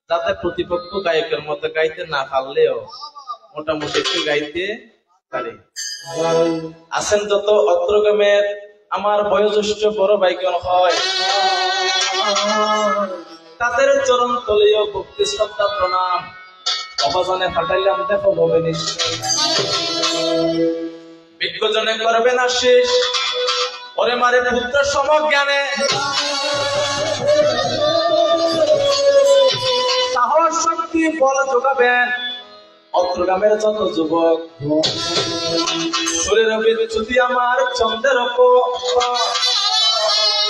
যাতে প্রতিপক্ষ গায়কের মতো গাইতে না পারলেও মোটামুটি একটু গাইতে পারে। আছেন যত অত্রগ্রামের আমার বয়োজ্যেষ্ঠ বড় ভাইগণ হয়, তাদের চরণ তলেও ভক্তি শ্রদ্ধা প্রণাম অবাজনে ফাটাইলাম দেখো হবে নিশ্চয়। বিজ্ঞজনে করবে না শেষ ওরে মারে পুত্র সমজ্ঞানে, সাহস শক্তি বল যোগাবেন অত্রগ্রামের যত যুবক। শরীর বিচ্যুতি আমার চন্দ্রের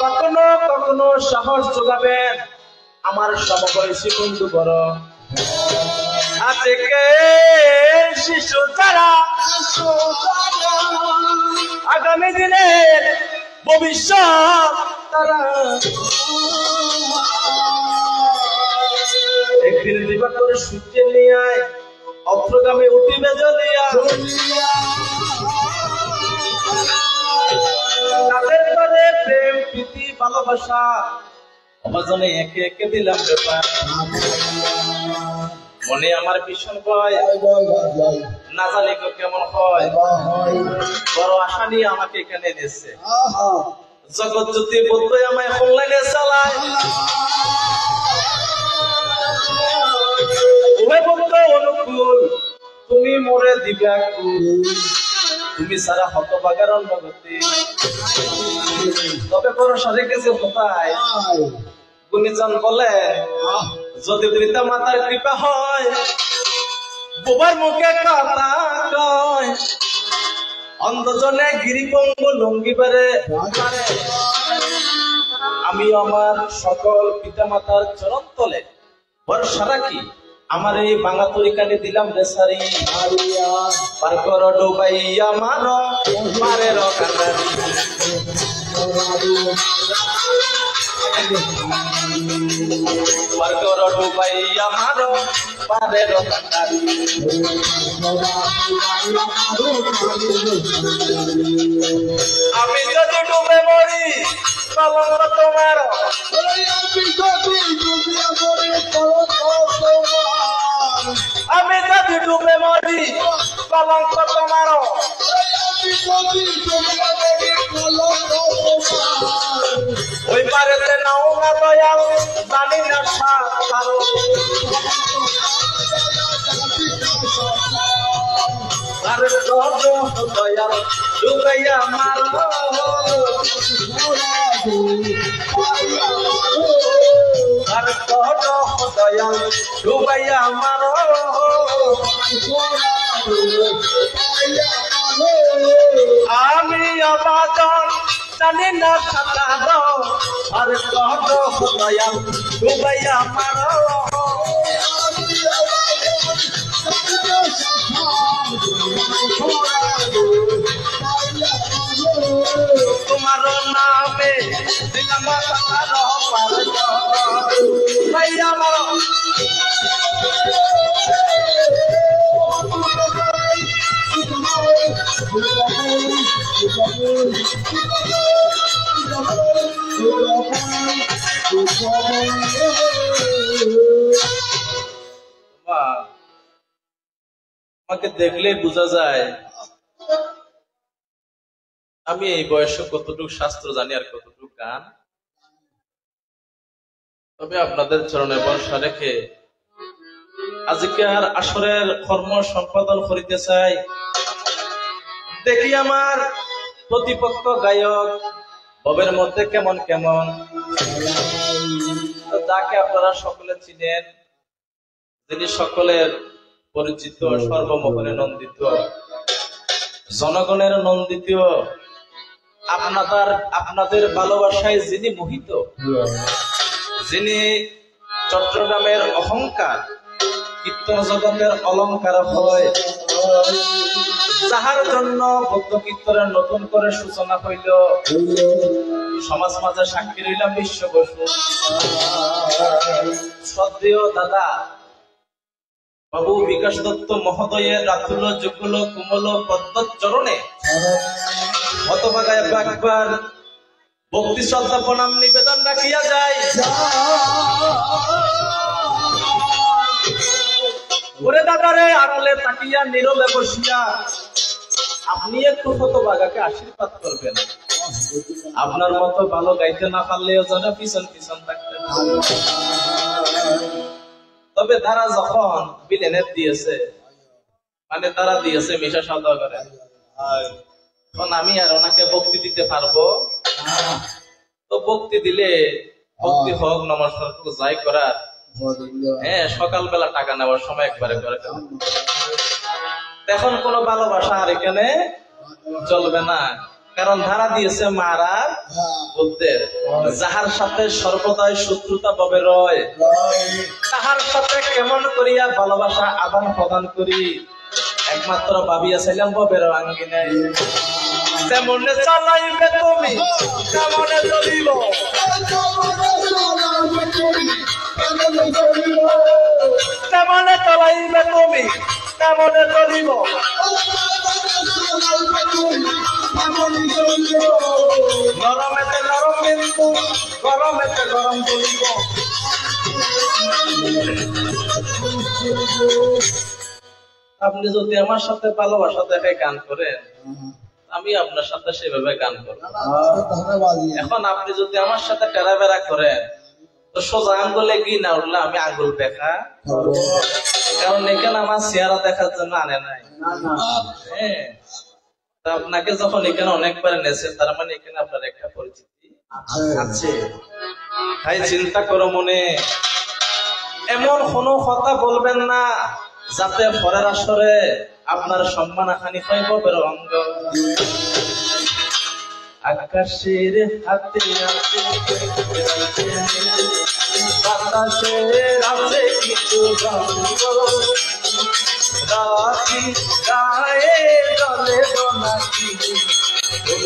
কখনো কখনো সাহস যোগাবেন আমার সমবয়সী বন্ধু বড়। আজকে শিশু যারা আগামী দিনের ভবিষ্যৎ তারা, একদিন দিবা করে সূর্যে নিয়ে অগ্রগামী উঠিবে জ্বলিয়া, তাদের করে প্রেম প্রীতি ভালোবাসা অবাজনে একে একে দিলাম ব্যাপার। মনে আমার ভীষণ ভয়, না জানি কেমন হয়, বড় আশা নিয়ে আমাকে এখানে এনেছে। জগৎ জ্যোতি বৌদ্ধ আমায় অনলাইনে চালায়, অনুকূল তুমি মোরে দিবা তুমি সারা হতভাগার অন্নগতি। তবে ভরসা রেখেছে কোথায়? গুণীজন বলেন যদি পিতা মাতার কৃপা হয়, বোবার মুখে কথা কয়, অন্ধজনে গিরিপঙ্গ লঙ্গি পারে। আমি আমার সকল পিতা মাতার চরণ তলে ভরসা রাখি, আমার এই বাঙা তরিকানে দিলাম রেসারি। পার কর ডুবাইয়া মার পারের কান্দারি, পার কর ডুবাইয়া মার পারের কান্দারি। আমি যদি ডুবে মরি কলঙ্ক তোমার, আমি যদি ডুবে মরি কলঙ্ক তোমার, ওই পারেতে নাও না দয়াল জানি না সার, দয়াল ডুবাইয়া মার, আর দয়াল ডুবাইয়া মার। আমি অবাদন জানি না সাঁতার, আর দয়াল ডুবাইয়া মার। তোমার নামে দিলাম ভাইয়া মার। আমাকে দেখলে বোঝা যায় আমি এই বয়সে কতটুকু শাস্ত্র জানি আর কতটুকু গান। তবে আপনাদের চরণে ভরসা রেখে আজকে আর আসরের কর্ম সম্পাদন করিতে চাই। দেখি আমার প্রতিপক্ষ গায়ক ববের মধ্যে কেমন কেমন, যাকে আপনারা সকলে চিনেন, যিনি সকলের পরিচিত, সর্বমোহনে নন্দিত, জনগণের নন্দিত, আপনাদের ভালোবাসায় যিনি মোহিত, যিনি চট্টগ্রামের অহংকার, কীর্তন জগতের অলঙ্কার হয়, যাহার জন্য ভক্ত কীর্তনের নতুন করে সূচনা হইল, সমাজ মাঝে সাক্ষী রইলাম বিশ্ব বসু। শ্রদ্ধেয় দাদা বাবু বিকাশ দত্ত মহোদয়ের রাতুল যুগল কুমল পদ্মচরণে হতভাগা একবার ভক্তি শ্রদ্ধা প্রণাম নিবেদন রাখিয়া যায়। ওরে দাদারে আড়ালে তাকিয়া নীরবে বসিয়া আপনি একটু হতভাগাকে আশীর্বাদ করবেন। আপনার মতো ভালো গাইতে না পারলেও যেন পিছন পিছন থাকতেন। তবে তারা যখন বিলেনের দিয়েছে, মানে তারা দিয়েছে মিশা সওদাগরে, এখন আমি আর ওনাকে ভক্তি দিতে পারবো? তো ভক্তি দিলে ভক্তি হোক, নমস্কার যাই করার, হ্যাঁ সকালবেলা টাকা নেওয়ার সময় একবারে করে ফেলে। এখন কোনো ভালোবাসা আর এখানে চলবে না, কারণ ধারা দিয়েছে মারার বুদ্ধের। যাহার সাথে সর্বদাই শত্রুতা ববে রয়, তাহার সাথে কেমন করিয়া ভালোবাসা আদান প্রদান করি, একমাত্র ভাবিয়া ছিলাম ববের আঙ্গিনায়। তেমনে চালাইবে তুমি তেমনে চলিব, তেমনে চালাইবে তুমি তেমনে চলিব, নরমেতে নরম কিন্তু গরমেতে গরম চলিব। আপনি যদি আমার সাথে ভালোবাসা দেখায় গান করেন, আমি আপনার সাথে সেভাবে গান করব। এখন আপনি যদি আমার সাথে টেরাবেরা করেন, তো সোজা আঙ্গুলে কি না উঠলে আমি আঙ্গুল দেখা, কারণ এখানে আমার চেহারা দেখার জন্য আনে নাই। হ্যাঁ, তা আপনাকে যখন এখানে অনেকবার নেছে, তার মানে এখানে আপনার একটা পরিচিতি আছে। তাই চিন্তা করো মনে, এমন কোনো কথা বলবেন না যাতে পরের আসরে আপনার সম্মান হানি হয় ববের অঙ্গ। আকাশের হাতে আছে বাতাসের আছে কিছু রঙ্গ, রাখি গায়ে জলে নাকি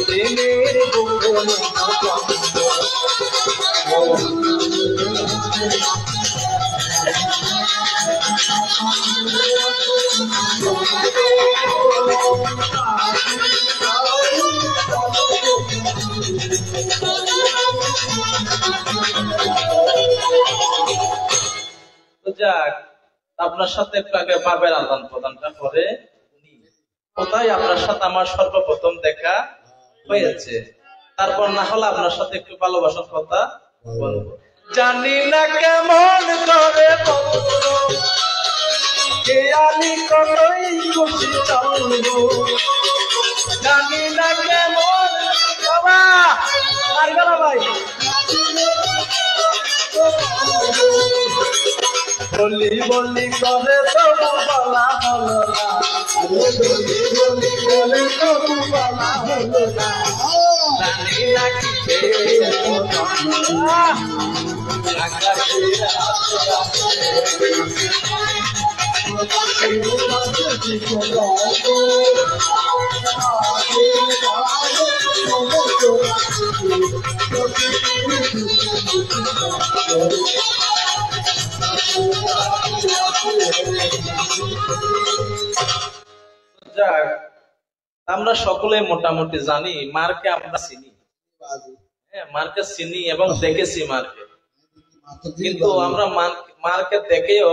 প্রেমের বুকে যাক, আপনার সাথে একটু আগে বাবের আদান প্রদানটা করে কোথায় আপনার সাথে আমার সর্বপ্রথম দেখা হয়েছে, তারপর না হলে আপনার সাথে একটু ভালোবাসার কথা বলবো। জানি না কেমন করে বলবো, আমি কতই খুশি চলবো, জানি না কেমন বাবা আর গেল ভাই বলি বলি করে তবু বলা হলো না, বলি বলি করে তবু বলা হলো না, জানি না কি যাক, আমরা সকলে মোটামুটি জানি মারকে আমরা চিনি, হ্যাঁ মারকে চিনি এবং দেখেছি মারকে, কিন্তু আমরা মারকে দেখেও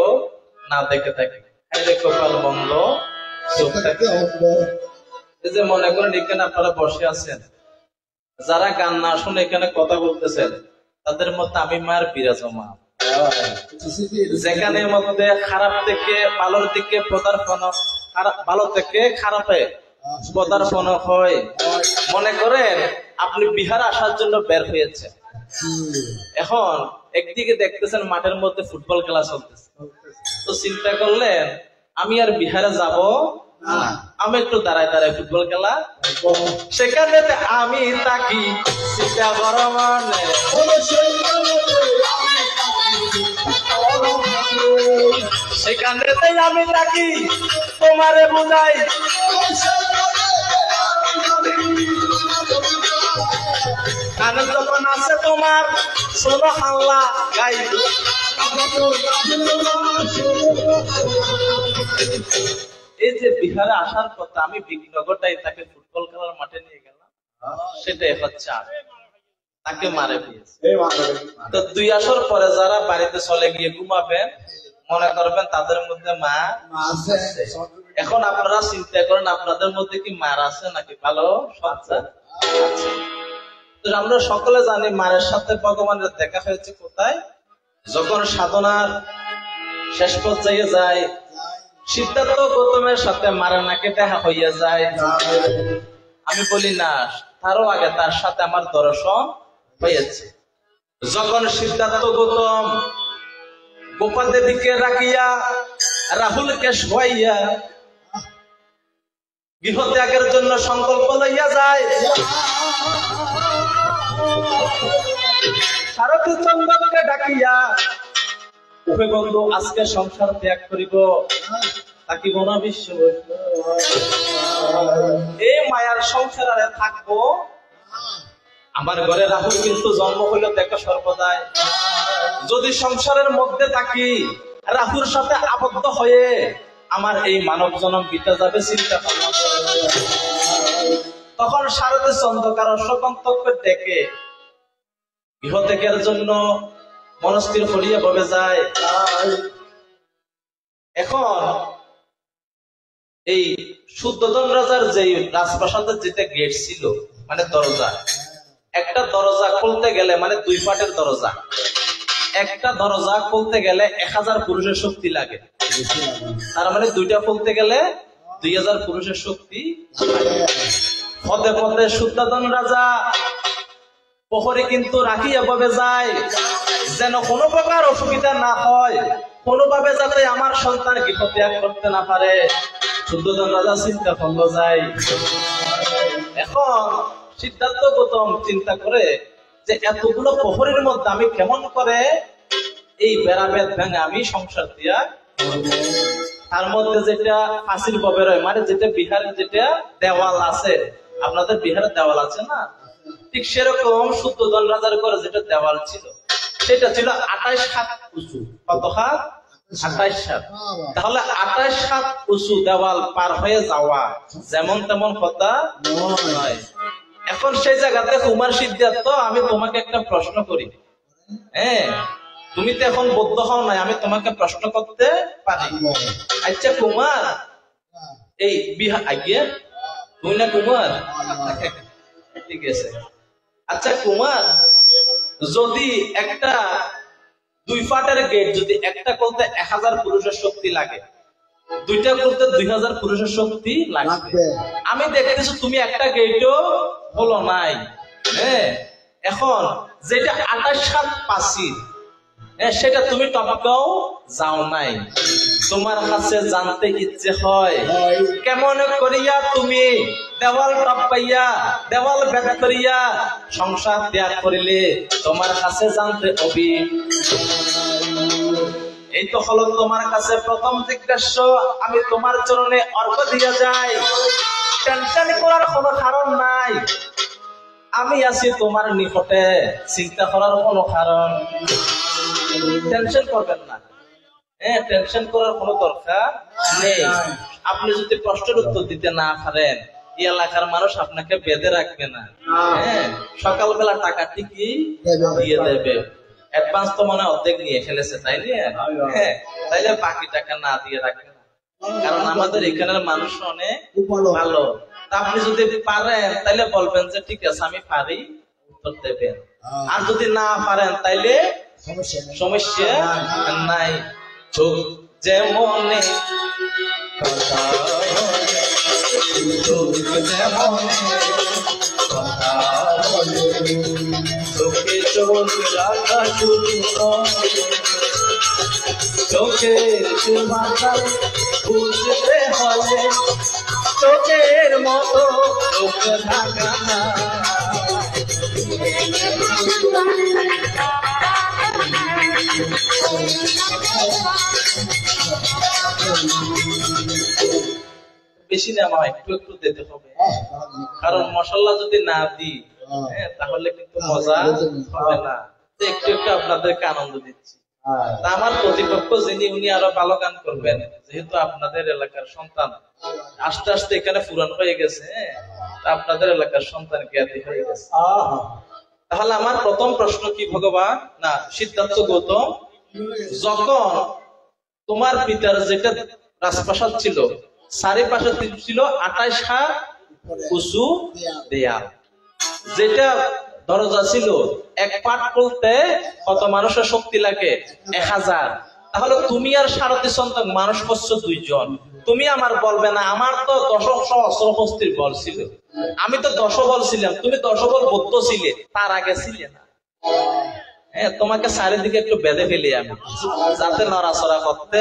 না দেখে থাকি, কপাল বন্ধ চোখ থাকে। এই যে মনে করেন এখানে আপনারা বসে আছেন, যারা গান না শুনে এখানে কথা বলতেছেন, তাদের মধ্যে আমি মার বিরাজমান, যেখানে মধ্যে খারাপ থেকে ভালোর দিকে পদার্পণ, ভালো থেকে খারাপে পদার্পণ হয়। মনে করেন আপনি বিহার আসার জন্য বের হয়েছে, এখন একদিকে দেখতেছেন মাঠের মধ্যে ফুটবল খেলা চলতেছে, তো চিন্তা করলেন আমি আর বিহারে যাব না, আমি একটু দাঁড়ায় দাঁড়ায় ফুটবল খেলা, সেখানে আমি তাকি চিন্তা করো মানে সেখানে আমি তাকি তোমারে বুঝাই, কানে যখন আছে তোমার ষোলো হাল্লা গাই, এই যে বিহারে আসার কথা আমি বিঘ্ন ঘটাই তাকে ফুটবল খেলার মাঠে নিয়ে গেলাম, সেটাই হচ্ছে তাকে মারে দিয়েছে। তো 2 আসর পরে যারা বাড়িতে চলে গিয়ে ঘুমাবেন, মনে করবেন তাদের মধ্যে মা আছে। এখন আপনারা চিন্তা করেন আপনাদের মধ্যে কি মার আছে নাকি ভালো সচ্চা আছে? তো আমরা সকলে জানি মায়ের সাথে ভগবানের দেখা হয়েছে কোথায়, যখন সাধনার শেষ পর্যায়ে যায়, সিদ্ধার্থ গৌতমের সাথে মারা নাকি দেখা হইয়া যায়। আমি বলি না, তারও আগে তার সাথে আমার দর্শন হয়েছে, যখন সিদ্ধার্থ গৌতম গোপাল দেবীকে রাখিয়া রাহুলকে শোয়াইয়া গৃহত্যাগের জন্য সংকল্প লইয়া যায়, সারথী চন্দনকে ডাকিয়া উভে বন্ধু আজকে সংসার ত্যাগ করিব, তাকি মনা বিশ্ব এই মায়ার সংসারে থাকবো, আমার ঘরে রাহুল কিন্তু জন্ম হইল দেখো সর্বদাই, যদি সংসারের মধ্যে থাকি রাহুর সাথে আবদ্ধ হয়ে আমার এই মানব জন্ম বিতে যাবে চিন্তা ভাবনা। তখন সারথী চন্দ্রকার অশ্বকন্তকে ডেকে গৃহত্যাগের জন্য মনস্থির করিয়া বলে যায়। এখন এই শুদ্ধোধন রাজার যে রাজপ্রাসাদের যেটা গেট ছিল, মানে দরজা, একটা দরজা খুলতে গেলে মানে 2 পাটের দরজা, একটা দরজা খুলতে গেলে 1000 পুরুষের শক্তি লাগে, তার মানে 2টা খুলতে গেলে 2000 পুরুষের শক্তি লাগে। পদে পদে শুদ্ধাধন রাজা প্রহরী কিন্তু রাখিয়া ভাবে যায় যেন কোনো প্রকার অসুবিধা না হয়, কোনোভাবে যাতে আমার সন্তান গৃহ ত্যাগ করতে না পারে। শুদ্ধোধন রাজা চিন্তা করলো যায়। এখন সিদ্ধার্থ গৌতম চিন্তা করে যে এতগুলো প্রহরীর মধ্যে আমি কেমন করে এই বেড়াবেদ ভেঙে আমি সংসার দিয়া তার মধ্যে যেটা ফাঁসির ববে রয়, মানে যেটা বিহারের যেটা দেওয়াল আছে, আপনাদের বিহারের দেওয়াল আছে না, ঠিক সেরকম শুদ্ধোধন রাজার ঘরে যেটা দেওয়াল ছিল সেটা ছিল 28 হাত উঁচু। কত হাত? 28 হাত। তাহলে 28 হাত উঁচু দেওয়াল পার হয়ে যাওয়া যেমন তেমন কথা নয়। এখন সেই জায়গাতে কুমার সিদ্ধার্থ, আমি তোমাকে একটা প্রশ্ন করি। হ্যাঁ, তুমি তো এখন বৌদ্ধ হও নাই, আমি তোমাকে প্রশ্ন করতে পারি। আচ্ছা কুমার, এই বিহার আগে তুই না কুমার? ঠিক আছে। আচ্ছা কুমার, যদি একটা 2 ফাটের গেট, যদি একটা করতে 1000 পুরুষের শক্তি লাগে, দুইটা করতে 2000 পুরুষের শক্তি লাগবে। আমি দেখতেছি তুমি একটা গেটও হলো নাই। হ্যাঁ, এখন যেটা 28 হাত পাসি, সেটা তুমি টপকাও যাও নাই। তোমার কাছে জানতে ইচ্ছে হয় কেমন করিয়া তুমি দেওয়াল টপকাইয়া দেওয়াল ভেদ করিয়া সংসার ত্যাগ করিলে, তোমার কাছে জানতে হবে। এই তো হলো তোমার কাছে প্রথম জিজ্ঞাসা। আমি তোমার চরণে অর্ঘ্য দিয়া যাই, টেনশন করার কোনো কারণ নাই। আমি আছি তোমার নিকটে, চিন্তা করার কোনো কারণ, টেনশন করবেন না। হ্যাঁ, টেনশন করার কোনো দরকার নেই। আপনি যদি প্রশ্নের উত্তর দিতে না পারেন, এই এলাকার মানুষ আপনাকে বেঁধে রাখবে না। হ্যাঁ, সকালবেলা টাকা ঠিকই দিয়ে দেবে। অ্যাডভান্স তো মনে অর্ধেক নিয়ে ফেলেছে, তাই নিয়ে? হ্যাঁ, তাইলে বাকি টাকা না দিয়ে রাখবে না, কারণ আমাদের এখানের মানুষ অনেক ভালো। আপনি যদি পারেন তাইলে বলবেন যে ঠিক আছে আমি পারি, উত্তর দেবেন। আর যদি না পারেন তাইলে সমস্যা নাই। চোখ যেমনে কথা, চোখ যেমনে কথা বলে, চোখে চোখ রাখা শুরু চোখের চুমাটা বুঝতে হলে চোখের মতো চোখ থাকা না। বেশি না, একটু একটু দিতে হবে, কারণ মশলা যদি না দিই তাহলে কিন্তু মজা হবে না। একটু একটু আপনাদেরকে আনন্দ দিচ্ছি। আমার প্রতিপক্ষ যিনি, উনি আরো ভালো গান করবেন, যেহেতু আপনাদের এলাকার সন্তান। আস্তে আস্তে এখানে পুরান হয়ে গেছে, আপনাদের এলাকার সন্তান জ্ঞাতি হয়ে গেছে। তাহলে আমার প্রথম প্রশ্ন কি ভগবান না সিদ্ধার্থ গৌতম, যখন তোমার পিতার যেটা রাজপ্রাসাদ ছিল চারিপাশে ছিল 28 হাত উঁচু দেয়াল, যেটা দরজা ছিল এক পাট খুলতে কত মানুষের শক্তি লাগে? 1000। তাহলে তুমি আর সারথী সন্তান মানুষ করছো 2 জন। তুমি আমার বলবে না আমার তো 10 অস্ত্রশস্ত্রীর বল ছিল, আমি তো 10 বল ছিলাম, তুমি 10 বল বৌদ্ধ ছিলে, তার আগে ছিলে না। হ্যাঁ, তোমাকে চারিদিকে একটু বেঁধে ফেলি আমি, যাতে নড়াচড়া করতে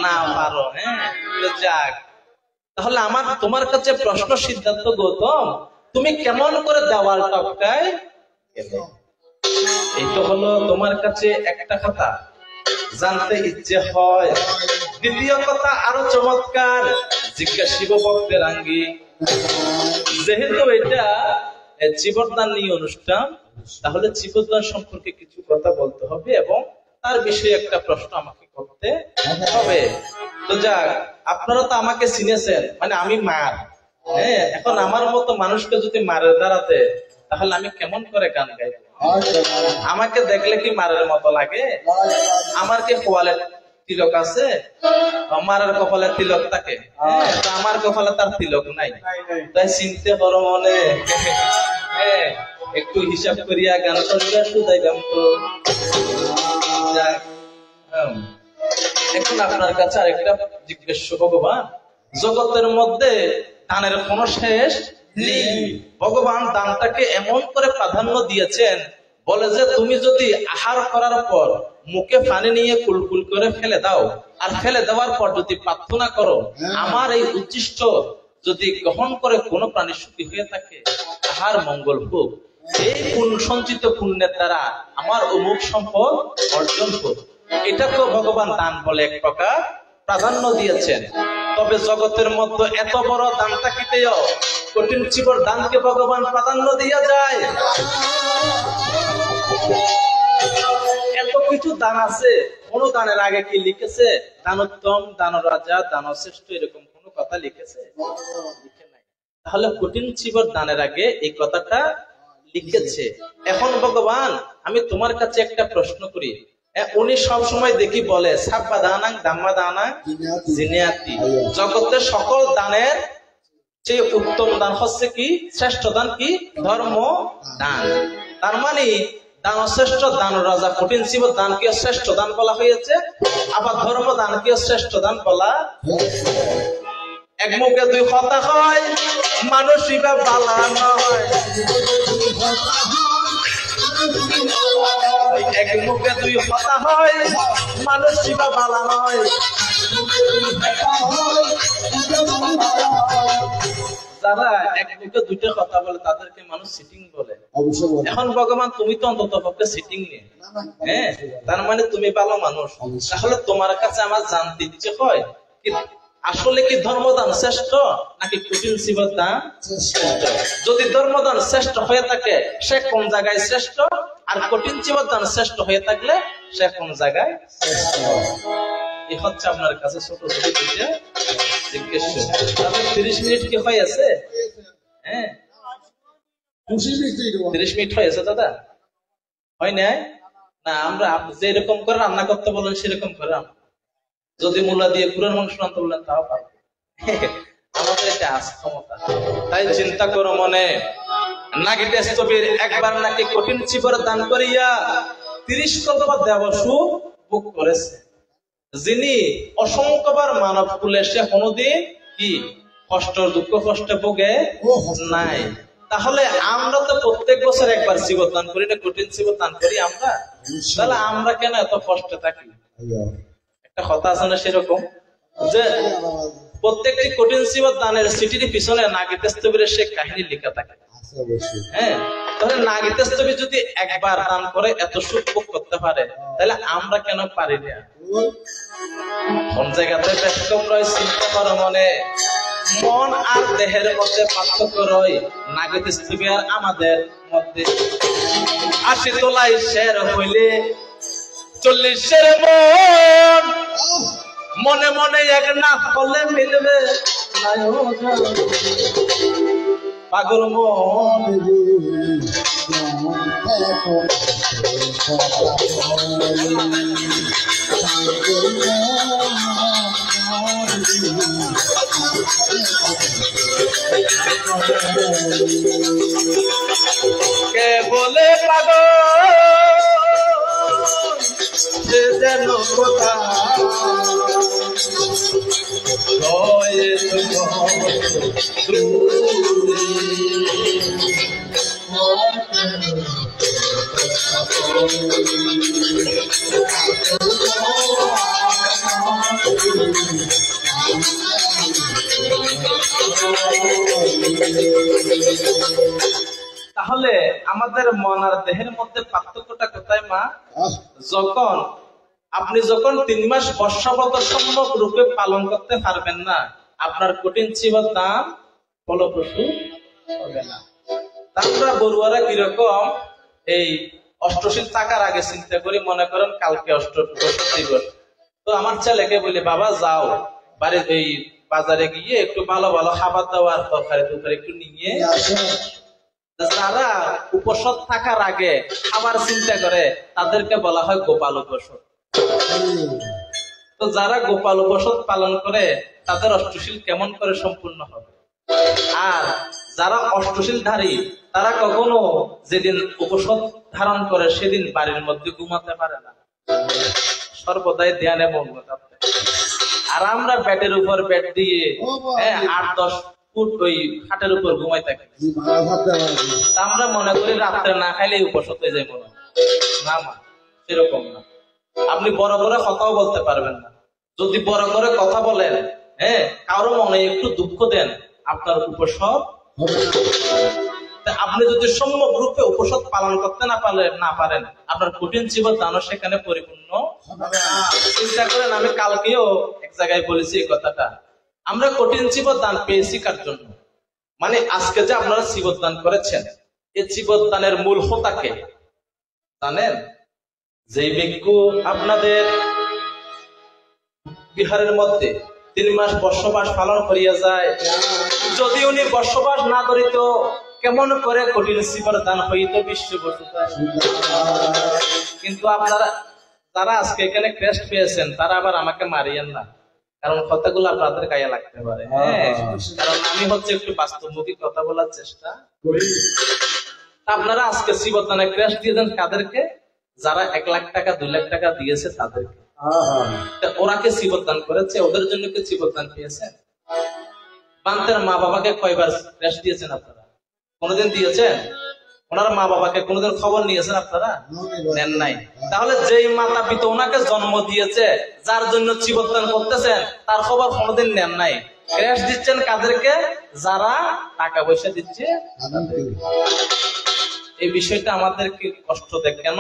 না পারো। হ্যাঁ, যাক। তাহলে আমার তোমার কাছে প্রশ্ন সিদ্ধার্থ গৌতম, তুমি কেমন করে দেওয়াল টপকায়? এই তো হলো তোমার কাছে একটা কথা জানতে ইচ্ছে হয়। দ্বিতীয় কথা আরো চমৎকার, জিজ্ঞাসিব ভক্তের আঙ্গি। যেহেতু এটা জীবনদান নিয়ে অনুষ্ঠান, তাহলে জীবনদান সম্পর্কে কিছু কথা বলতে হবে এবং তার বিষয়ে একটা প্রশ্ন আমাকে করতে হবে। তো যাক, আপনারা তো আমাকে চিনেছেন, মানে আমি মার। হ্যাঁ, এখন আমার মতো মানুষকে যদি মারের দাঁড়াতে, তাহলে আমি কেমন করে গান গাইব? আমাকে দেখলে কি মারের মতো লাগে? আমার কি কোয়ালের তিলক আছে? মারের কপালে তিলক থাকে, আমার কপালে তার তিলক নাই। তাই চিনতে পারো মনে, একটু হিসাব করিয়া গান করিয়া শুধাই গান তো। এখন আপনার কাছে আরেকটা জিজ্ঞেস, ভগবান, জগতের মধ্যে গানের কোন শেষ নেই। ভগবান দানটাকে এমন করে প্রাধান্য দিয়েছেন, বলে যে তুমি যদি আহার করার পর মুখে পানি নিয়ে কুলকুল করে ফেলে দাও, আর ফেলে দেওয়ার পর যদি প্রার্থনা করো আমার এই উচ্ছিষ্ট যদি গ্রহণ করে কোনো প্রাণী সুখী হয়ে থাকে, তাহার মঙ্গল হোক, এই সঞ্চিত পুণ্যের দ্বারা আমার অমুক সম্পদ অর্জন হোক। এটাকেও ভগবান দান বলে এক প্রকার প্রাধান্য দিয়েছেন। তবে জগতের মধ্যে এত বড় দান থাকিতেও কঠিন জীবর দানকে ভগবান প্রাধান্য দিয়া যায়। এত কিছু দান আছে, কোন দানের আগে কি লিখেছে দানোত্তম, দানরাজা, দানশ্রেষ্ঠ, এরকম কোন কথা লিখেছে? লিখে নাই। তাহলে কঠিন জীবর দানের আগে এই কথাটা লিখেছে। এখন ভগবান আমি তোমার কাছে একটা প্রশ্ন করি, উনি সব সময় দেখি বলে সাব্বা দানাং দাম্মা দানাং জিনিয়াতি, জগতের সকল দানের যে উত্তম দান হচ্ছে কি, শ্রেষ্ঠ দান কি, ধর্ম দান। তার মানে দান শ্রেষ্ঠ, দান রাজা, কঠিন জীবন দানকে শ্রেষ্ঠ দান বলা হয়েছে, আবার ধর্ম দানকে শ্রেষ্ঠ দান বলা। এক মুখে দুই কথা হয়, মানুষই বা বালা নয়। এক মুখে দুই কথা হয়, মানুষই বা বালা নয়। যারা এক মুখে দুইটা কথা বলে তাদেরকে মানুষ সিটিং বলে। এখন ভগবান তুমি তো অন্তত পক্ষে সিটিং নেই, হ্যাঁ, তার মানে তুমি ভালো মানুষ। তাহলে তোমার কাছে আমার জানতে ইচ্ছে হয় কি আসলে কি ধর্মদান শ্রেষ্ঠ নাকি কঠিন জীবন দান শ্রেষ্ঠ? যদি ধর্মদান শ্রেষ্ঠ হয়ে থাকে সে কোন জায়গায় শ্রেষ্ঠ, আর কঠিন জীবন দান শ্রেষ্ঠ হয়ে থাকলে সে কোন জায়গায় শ্রেষ্ঠ? এই হচ্ছে আপনার কাছে ছোট ছোট জিজ্ঞেস। 30 মিনিট কি হয়েছে? হ্যাঁ 30 মিনিট হয়েছে দাদা, হয় নাই? না, আমরা যেরকম করে রান্না করতে বলেন সেরকম করে রান্না, যদি মূলা দিয়ে গুড়ের মাংস রান্না বললেন তাও পারবো। আমাদের এটা আছে ক্ষমতা। তাই চিন্তা করো মনে, নাগিতে স্থবির একবার নাকি কঠিন জীবর দান করিয়া 30 কল্প দেবসুখ ভোগ করেছে। যিনি অসংখ্যবার মানব কুলে সে কোনদিন কি কষ্ট দুঃখ কষ্টে ভোগে নাই। তাহলে আমরা তো প্রত্যেক বছর একবার জীবন দান করি না, কঠিন জীবন দান করি আমরা, তাহলে আমরা কেন এত কষ্টে থাকি? একটা কথা আছে না সেরকম, যে প্রত্যেকটি কঠিন জীবন দানের সিটির পিছনে নাগিতে স্থবিরের সে কাহিনী লেখা থাকে। হ্যাঁ, তাহলে নাগিতে স্থবির যদি একবার দান করে এত সুখ ভোগ করতে পারে, তাহলে আমরা কেন পারি না? কোন জায়গাতে ব্যস্তম রয় চিন্তা করো মনে, মন আর দেহের মধ্যে পার্থক্য রয়, নাগিতে স্থবির আর আমাদের মধ্যে। 80 তোলাই শের হইলে 40 মন, মনে মনে এক না হলে মিলবে পাগল মন। কে বলে পাগল সে যেন কোথা তাহলে আমাদের মন আর দেহের মধ্যে পার্থক্যটা কোথায় মা? যখন 3 মাস বর্ষাবত সম্ভব রূপে পালন করতে পারবেন না, আপনার কঠিন জীবন দান ফলপ্রসূ হবে না। আমরা বড়ুয়ারা কিরকম এই অষ্টশীল থাকার আগে চিন্তা করি, মনে করেন কালকে অষ্টবসর দিবস, তো আমার ছেলেকে বলি বাবা যাও বাড়ি এই বাজারে গিয়ে একটু ভালো ভালো খাবার দাবার তরকারি একটু নিয়ে। যারা উপসদ থাকার আগে খাবার চিন্তা করে তাদেরকে বলা হয় গোপাল উপসদ। তো যারা গোপাল উপসদ পালন করে তাদের অষ্টশীল কেমন করে সম্পূর্ণ হবে? আর যারা অষ্টশীল ধারী তারা কখনো যেদিন উপসদ ধারণ করে সেদিন বাড়ির মধ্যে ঘুমাতে পারে না, সর্বদাই ধ্যানে মগ্ন থাকতে। আর আমরা ব্যাটের উপর ব্যাট দিয়ে 8-10 ওই খাটের উপর ঘুমাই থাকে। আমরা মনে করি রাত্রে না খাইলে উপসত হয়ে যায় মনে হয়। না মা, সেরকম না। আপনি বড় করে কথাও বলতে পারবেন না। যদি বড় করে কথা বলেন, হ্যাঁ, কারো মনে একটু দুঃখ দেন, আপনার উপসদ। আপনি যদি সম্যক রূপে উপসদ পালন করতে না পারেন, আপনার কঠিন জীবন দানও সেখানে পরিপূর্ণ। চিন্তা করেন, আমি কালকেও এক জায়গায় বলেছি এই কথাটা। আমরা কঠিন জীবন দান পেয়েছি কার জন্য? মানে আজকে যে আপনারা জীবন দান করেছেন, এই জীবন দানের মূল হোতাকে জানেন? যে ব্যক্তি আপনাদের বিহারের মধ্যে 3 মাস বসবাস পালন করিয়া যায়, যদি উনি বসবাস না করিত, কেমন করে কঠিন জীবন দান হইত বিশ্ববস্তুতায়। কিন্তু আপনারা যারা আজকে এখানে ক্রেস্ট পেয়েছেন, তারা আবার আমাকে মারিয়েন না, কারণ কথাগুলো আপনাদের গায়ে লাগতে পারে। হ্যাঁ, কারণ আমি হচ্ছে একটু বাস্তবমুখী কথা বলার চেষ্টা করি। আপনারা আজকে জীবদানে ক্রেস্ট দিয়েছেন কাদেরকে? যারা 1 লাখ টাকা 2 লাখ টাকা দিয়েছে তাদেরকে। ওরা কে জীবদান করেছে? ওদের জন্য কি জীবদান পেয়েছেন? বান্তের মা বাবাকে কয়বার ক্রেস্ট দিয়েছেন আপনারা? কোনদিন দিয়েছেন? ওনার মা বাবাকে কোনদিন খবর নিয়েছেন আপনারা? নেন নাই। তাহলে যেই মাতা পিতা ওনাকে জন্ম দিয়েছে, যার জন্য জীবদান করতেছেন, তার খবর কোনদিন নেন নাই। ক্রেস্ট দিচ্ছেন কাদেরকে? যারা টাকা পয়সা দিচ্ছে। এই বিষয়টা আমাদেরকে কষ্ট দেয় কেন?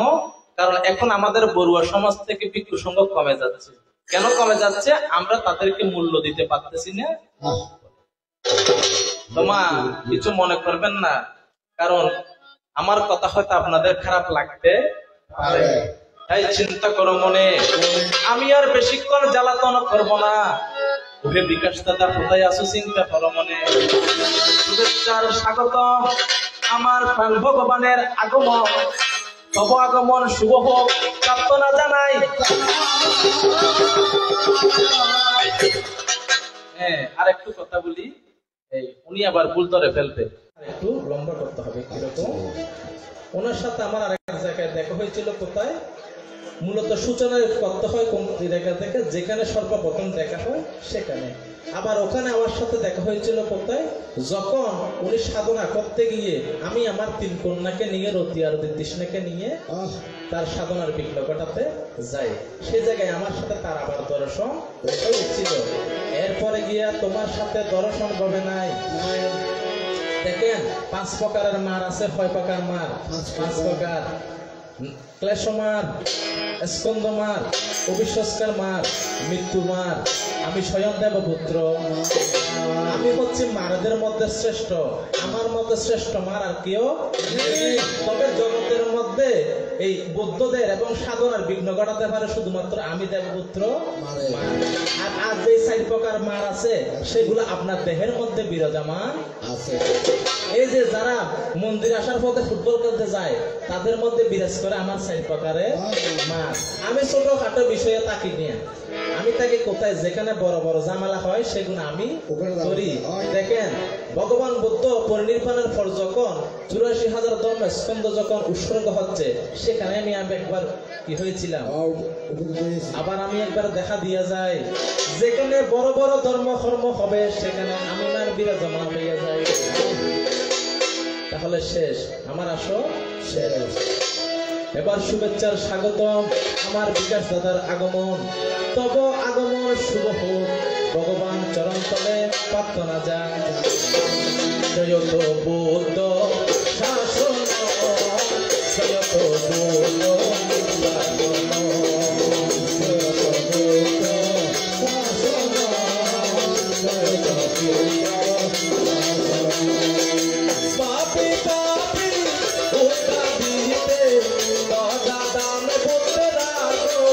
কারণ এখন আমাদের বড়ুয়া সমাজ থেকে ভিক্ষু সংখ্যা কমে যাচ্ছে। কেন কমে যাচ্ছে? আমরা তাদেরকে মূল্য দিতে পারতেছি না। তোমা কিছু মনে করবেন না, কারণ আমার কথা হয়তো আপনাদের খারাপ লাগতে পারে। তাই চিন্তা করো মনে, আমি আর বেশিক্ষণ জ্বালাতন করব না। ওহে বিকাশ দাদা, কোথায় আছো? চিন্তা করো মনে। শুভেচ্ছার স্বাগতম। আমার প্রাণ ভগবানের আগমন, তব আগমন শুভ হোক, প্রার্থনা জানাই। হ্যাঁ, আর একটু কথা বলি, উনি আবার ভুল ধরে ফেলবে, একটু লম্বা করতে হবে। কিরকম? ওনার সাথে আমার আরেক জায়গায় দেখা হয়েছিল। কোথায়? মূলত সূচনা করতে হয় কোন জায়গা থেকে? যেখানে সর্বপ্রথম দেখা হয় সেখানে। আবার ওখানে আমার সাথে দেখা হয়েছিল কোথায়? যখন উনি সাধনা করতে গিয়ে আমি আমার 3 কন্যাকে নিয়ে, রতি আর তৃষ্ণাকে নিয়ে তার সাধনার বিঘ্ন ঘটাতে যাই। সে জায়গায় আমার সাথে তার আবার দর্শন হয়েছিল। এরপরে গিয়া তোমার সাথে দর্শন হবে নাই। দেখেন, 5 প্রকারের মার আছে। 6 প্রকার মার? 5 প্রকার। ক্লেশমার, স্কন্দমার, অবিশ্বাসকার মার, মৃত্যু মার। আমি স্বয়ং দেবপুত্র। আমি হচ্ছে মারদের মধ্যে শ্রেষ্ঠ। আমার মধ্যে শ্রেষ্ঠ মার আর কেউ নেই। তবে জগতের মধ্যে এই বুদ্ধদের এবং সাধনার বিঘ্ন ঘটাতে পারে শুধুমাত্র আমি দেবপুত্র। আর আজ যে 4 প্রকার মার আছে, সেগুলো আপনার দেহের মধ্যে বিরাজমান আছে। এই যে যারা মন্দির আসার পথে ফুটবল খেলতে যায়, তাদের মধ্যে বিরাজ করে আমার 4 প্রকারের মার। আমি ছোটখাটো বিষয়ে তাকি নিয়ে, আমি তাকে কোথায় যেখানে বড় বড় ঝামেলা হয় সেগুলো আমি করি। দেখেন, ভগবান বুদ্ধ পরিনির্বাণের পর যখন 84,000 ধর্ম স্কন্ধ যখন উৎসর্গ হচ্ছে, সেখানে আমি একবার কি হয়েছিলাম, আবার আমি একবার দেখা দিয়ে যাই। যেখানে বড় বড় ধর্ম কর্ম হবে, সেখানে আমি মার বিরাজমান হয়ে যাই। তাহলে শেষ, আমার আসো শেষ। এবার শুভেচ্ছার স্বাগতম। আমার বিকাশ দাদার আগমন, তব আগমন শুভ হোক, ভগবান চরণ তলে প্রার্থনা যায়। জয়ত বুদ্ধ শাসন, জয়ত বুদ্ধ পাপি পাপি ওটা দিতে দাদা দাম করতে রাখো।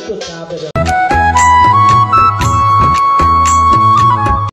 একটু চা দেবেন।